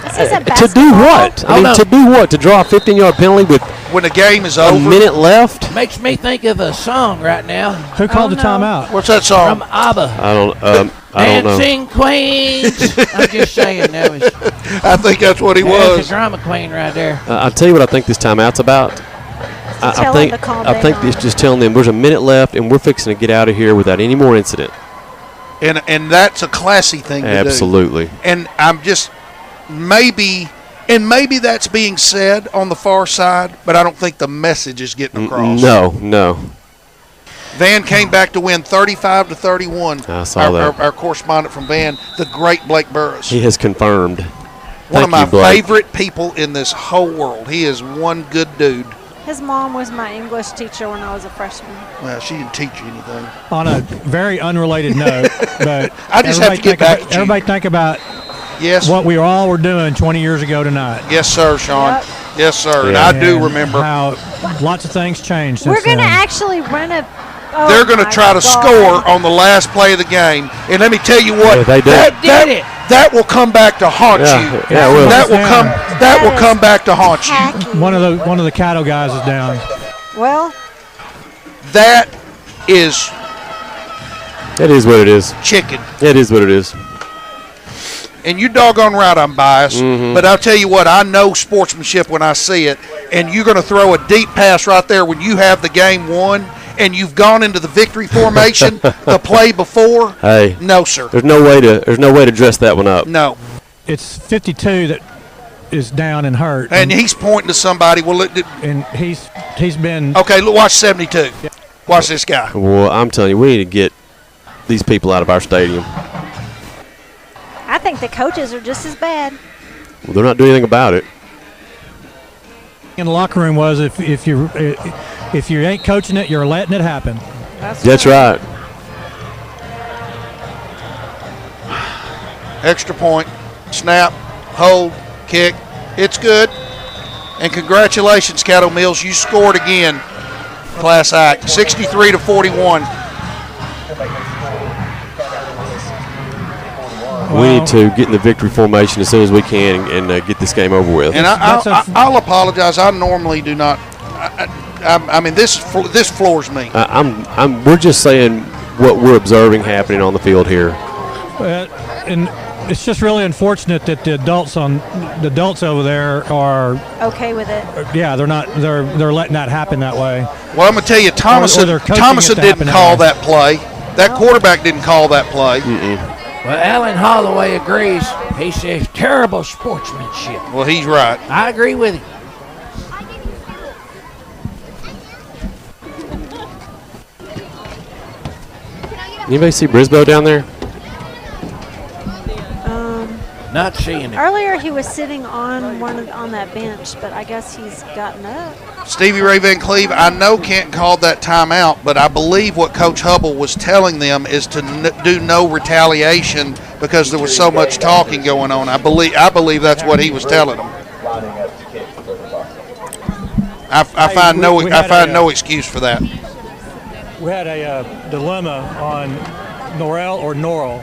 To do what? I mean, to do what? To draw a 15-yard penalty with when the game is over, a minute left. Makes me think of a song right now. Who called the timeout? What's that song? From ABBA. I don't know. Dancing Queens. I'm just saying that was. I think that's what he was. That's a drama queen right there. I'll tell you what I think this timeout's about. I think it's just telling them there's a minute left and we're fixing to get out of here without any more incident. And that's a classy thing to do. Absolutely. And I'm just maybe that's being said on the far side, but I don't think the message is getting across. No. Van came back to win 35-31. I saw that. Our correspondent from Van, the great Blake Burrows. He has confirmed. One of my favorite people in this whole world. He is one good dude. His mom was my English teacher when I was a freshman. Well, she didn't teach you anything. On a very unrelated note, but I just have to get back to you. Everybody think about what we all were doing 20 years ago tonight. Yes, sir, Sean. Yep. Yes, sir. And I do remember how lots of things changed. We're going to actually run a. Oh, they're going to try to score on the last play of the game, and let me tell you what, that will come back to haunt you. Yeah, it will. That will come back to haunt you. One of the cattle guys is down. Well, that is what it is. Chicken. It is what it is. And you doggone right I'm biased, but I'll tell you what, I know sportsmanship when I see it, and you're going to throw a deep pass right there when you have the game won, and you've gone into the victory formation the play before. Hey, no, sir. There's no way to dress that one up. No. It's 52 that is down and hurt, and he's pointing to somebody. Well, and he's been okay. Look, watch 72. Watch this guy. Well, I'm telling you, we need to get these people out of our stadium. I think the coaches are just as bad. Well, they're not doing anything about it. In the locker room was if you ain't coaching it, you're letting it happen. That's right. Extra point, snap, hold, kick. It's good. And congratulations, Cattle Mills. You scored again. Class act, 63-41. We need to get in the victory formation as soon as we can and get this game over with. And I'll apologize. I normally do not. I mean, this floors me. We're just saying what we're observing happening on the field here. And it's just really unfortunate that the adults over there are okay with it. Yeah, they're not. They're letting that happen that way. Well, I'm gonna tell you, Thomason didn't call that play. That quarterback didn't call that play. Well, Alan Holloway agrees. He says terrible sportsmanship. Well, he's right. I agree with him. Anybody see Brisboe down there? Not seeing it. Earlier he was sitting on that bench, but I guess he's gotten up. Stevie Ray Van Cleve, I know Canton called that timeout, but I believe what Coach Hubble was telling them is to do no retaliation because there was so much talking going on. I believe that's what he was telling them. I find no excuse for that. We had a dilemma on Norrell or Norrell,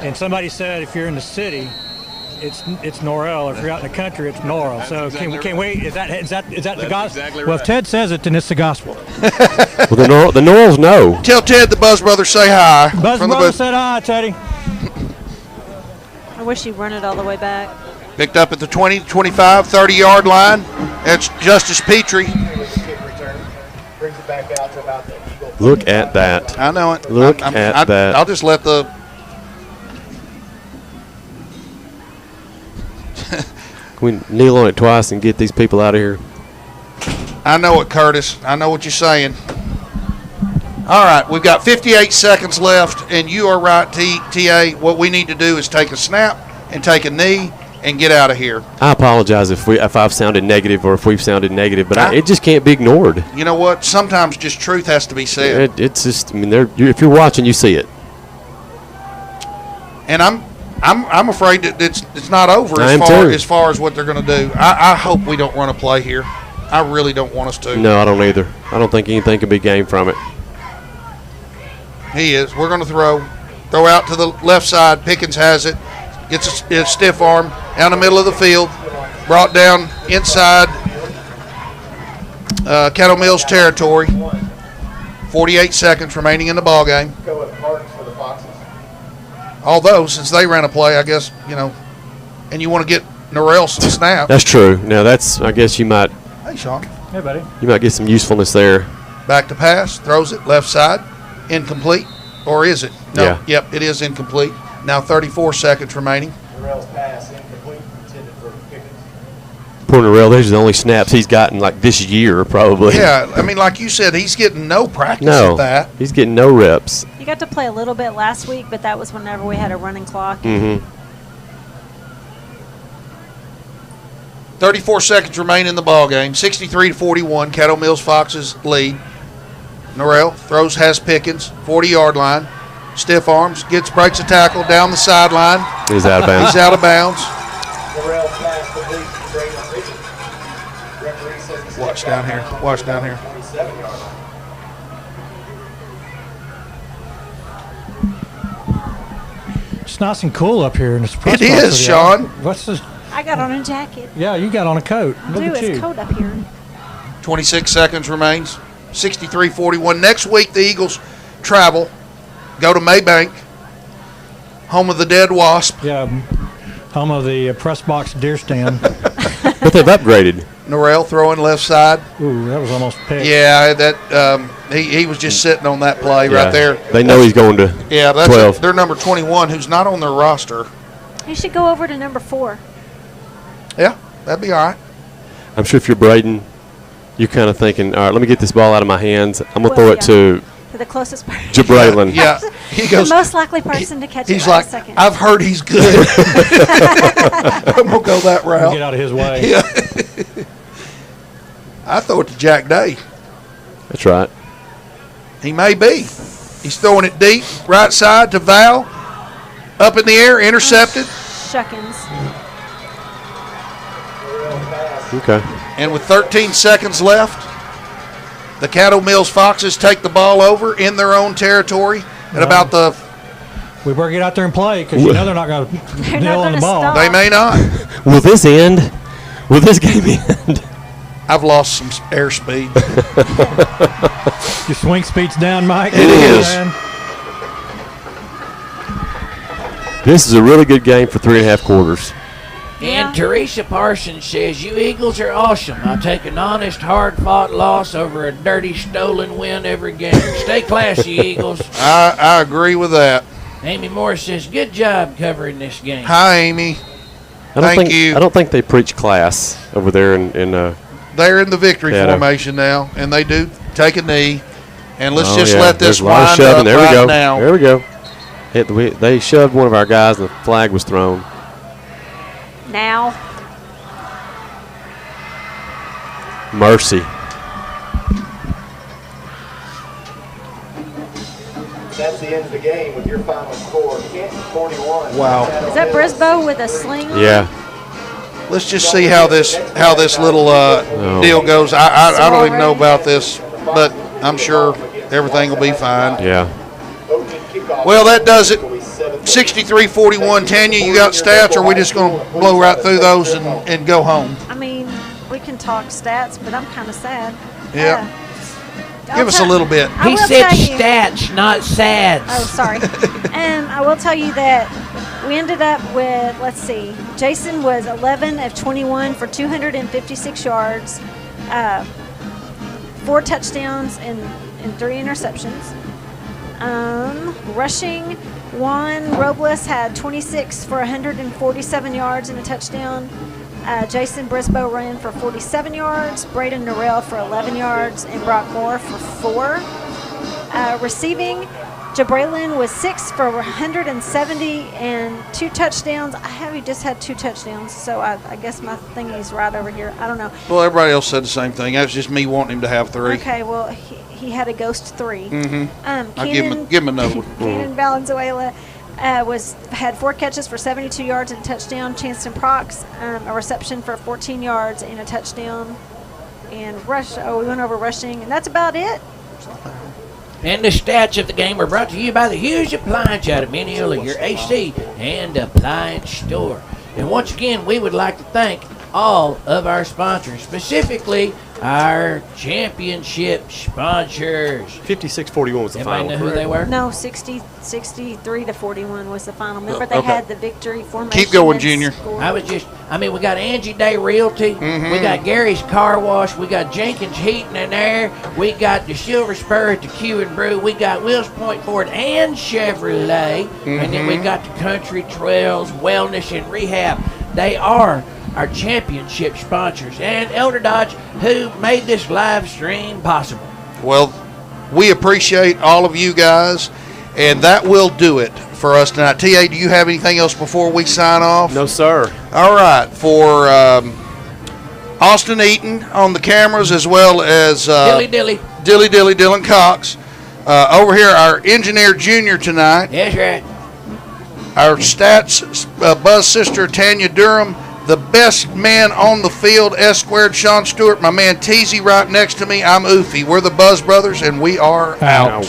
and somebody said if you're in the city, it's Norrell. If you're out in the country, it's Norrell. So can we? Is that the gospel? Exactly well, right. if Ted says it, then it's the gospel. Well, the Norrells know. Tell Ted the Buzz Brothers say hi. Buzz Brothers said hi, Teddy. I wish he'd run it all the way back. Picked up at the 20, 25, 30-yard line. That's Justice Petrie. Look at that. I know it. Look at that. I'll just let the. Can we kneel on it twice and get these people out of here? I know it, Curtis. I know what you're saying. All right, we've got 58 seconds left, and you are right, TA. What we need to do is take a snap and take a knee and get out of here. I apologize if I've sounded negative or if we've sounded negative, but it just can't be ignored. You know what? Sometimes just truth has to be said. It's just, I mean, if you're watching, you see it. And I'm afraid that it's not over as far as what they're going to do. I hope we don't run a play here. I really don't want us to. No, I don't either. I don't think anything can be gained from it. He is. We're going to throw out to the left side. Pickens has it. Gets a stiff arm down the middle of the field. Brought down inside Cattle Mills territory. 48 seconds remaining in the ball game. Although, since they ran a play, I guess, and you want to get Norrell some snap. That's true. Now, I guess you might. Hey, Sean. Hey, buddy. You might get some usefulness there. Back to pass. Throws it left side. Incomplete. Or is it? No. Yeah. Yep, it is incomplete. Now 34 seconds remaining. Norrell's pass incomplete, intended for Pickens. Poor Norrell, those are the only snaps he's gotten like this year, probably. Yeah, I mean, like you said, he's getting no practice at that. He's getting no reps. You got to play a little bit last week, but that was whenever we had a running clock. Mm-hmm. 34 seconds remain in the ball game. 63-41. Caddo Mills Foxes lead. Norrell throws, has Pickens, 40-yard line. Stiff arms, breaks a tackle down the sideline. He's out of bounds. He's out of bounds. Watch down here. Watch down here. It's nice and cool up here in this press It box is, today. Sean. What's this? I got on a jacket. Yeah, you got on a coat. I Look do. at It's you. cold up here. 26 seconds remains. 63-41. Next week, the Eagles travel, go to Maybank, home of the Dead Wasp. Yeah, home of the press box deer stand. But they've upgraded. Norrell throwing left side. Ooh, that was almost picked. Yeah, that he was just sitting on that play right there. They know he's going to 12. They're number 21, who's not on their roster. You should go over to number 4. Yeah, that'd be all right. I'm sure if you're Braden, you're kind of thinking, all right, let me get this ball out of my hands. I'm going to throw it to the closest person. Jabraylin. Yeah, he goes. The most likely person to catch it. He's right like, a second. I've heard he's good. I'm gonna go that route. Get out of his way. Yeah. I throw it to Jack Day. That's right. He may be. He's throwing it deep, right side to Val. Up in the air, intercepted. Shuckins. Okay. And with 13 seconds left, the Caddo Mills Foxes take the ball over in their own territory at about the. We better get out there and play because you know they're not going to nail on the ball. stop. They may not. Will this end? Will this game end? I've lost some airspeed. Your swing speed's down, Mike. It is. This is a really good game for 3.5 quarters. And Teresa Parsons says, you Eagles are awesome. I take an honest, hard-fought loss over a dirty, stolen win every game. Stay classy, Eagles. I agree with that. Amy Moore says, good job covering this game. Hi, Amy. Thank you. I don't think they preach class over there in They're in the victory Yeah, formation now, and they do take a knee. And let's Oh, just yeah. let this There's a lot of wind shoving. up There we right go. now. There we go. They shoved one of our guys, and the flag was thrown. Now. Mercy. That's the end of the game with your final score. Canton 41. Wow. Is that Brisboe with a sling? Yeah. Let's just see how this little deal goes. I don't even know about this, but I'm sure everything will be fine. Yeah. Well, that does it. 63-41. Tanya, you got stats, or are we just going to blow right through those and go home? I mean, we can talk stats, but I'm kind of sad. Yeah. Give us a little bit. I He will said tell you- stats, not sads. Oh, sorry. I will tell you that we ended up with, let's see, Jason was 11 of 21 for 256 yards, 4 touchdowns and 3 interceptions. Rushing, Juan Robles had 26 for 147 yards and a touchdown. Jason Brisboe ran for 47 yards, Braden Norrell for 11 yards, and Brock Moore for 4. Receiving, Jabraylin was 6 for 170 and 2 touchdowns. I have he just had 2 touchdowns, so I guess my thingy's right over here. I don't know. Well, everybody else said the same thing. That was just me wanting him to have 3. Okay, well, he had a ghost 3. Mm-hmm. I'll give him another one. Cannon Valenzuela had 4 catches for 72 yards and a touchdown. Chanston Prox, a reception for 14 yards and a touchdown. And we went over rushing, and that's about it. And the stats of the game are brought to you by the Huge Appliance out of Mineola, your AC and appliance store. And once again, we would like to thank all of our sponsors, specifically our championship sponsors. 56-41 was the final. Anybody know who they were? No, 63 to 41 was the final. Remember, they Okay. had the victory formation. Keep going, and Junior. scored. We got Angie Day Realty. Mm-hmm. We got Gary's Car Wash. We got Jenkins Heating and Air. We got the Silver Spur at the Q and Brew. We got Wills Point Ford and Chevrolet. And then we got the Country Trails Wellness and Rehab. They are our championship sponsors. And Elder Dodge, who made this live stream possible. Well, we appreciate all of you guys, and that will do it for us tonight. TA, do you have anything else before we sign off? No, sir. All right. For Austin Eaton on the cameras, as well as Dilly. Dylan Cox. Over here, our engineer junior tonight. That's right. Our stats buzz sister Tanya Durham. The best man on the field, S squared Sean Stewart. My man Teasy right next to me. I'm Oofy. We're the Buzz Brothers, and we are out.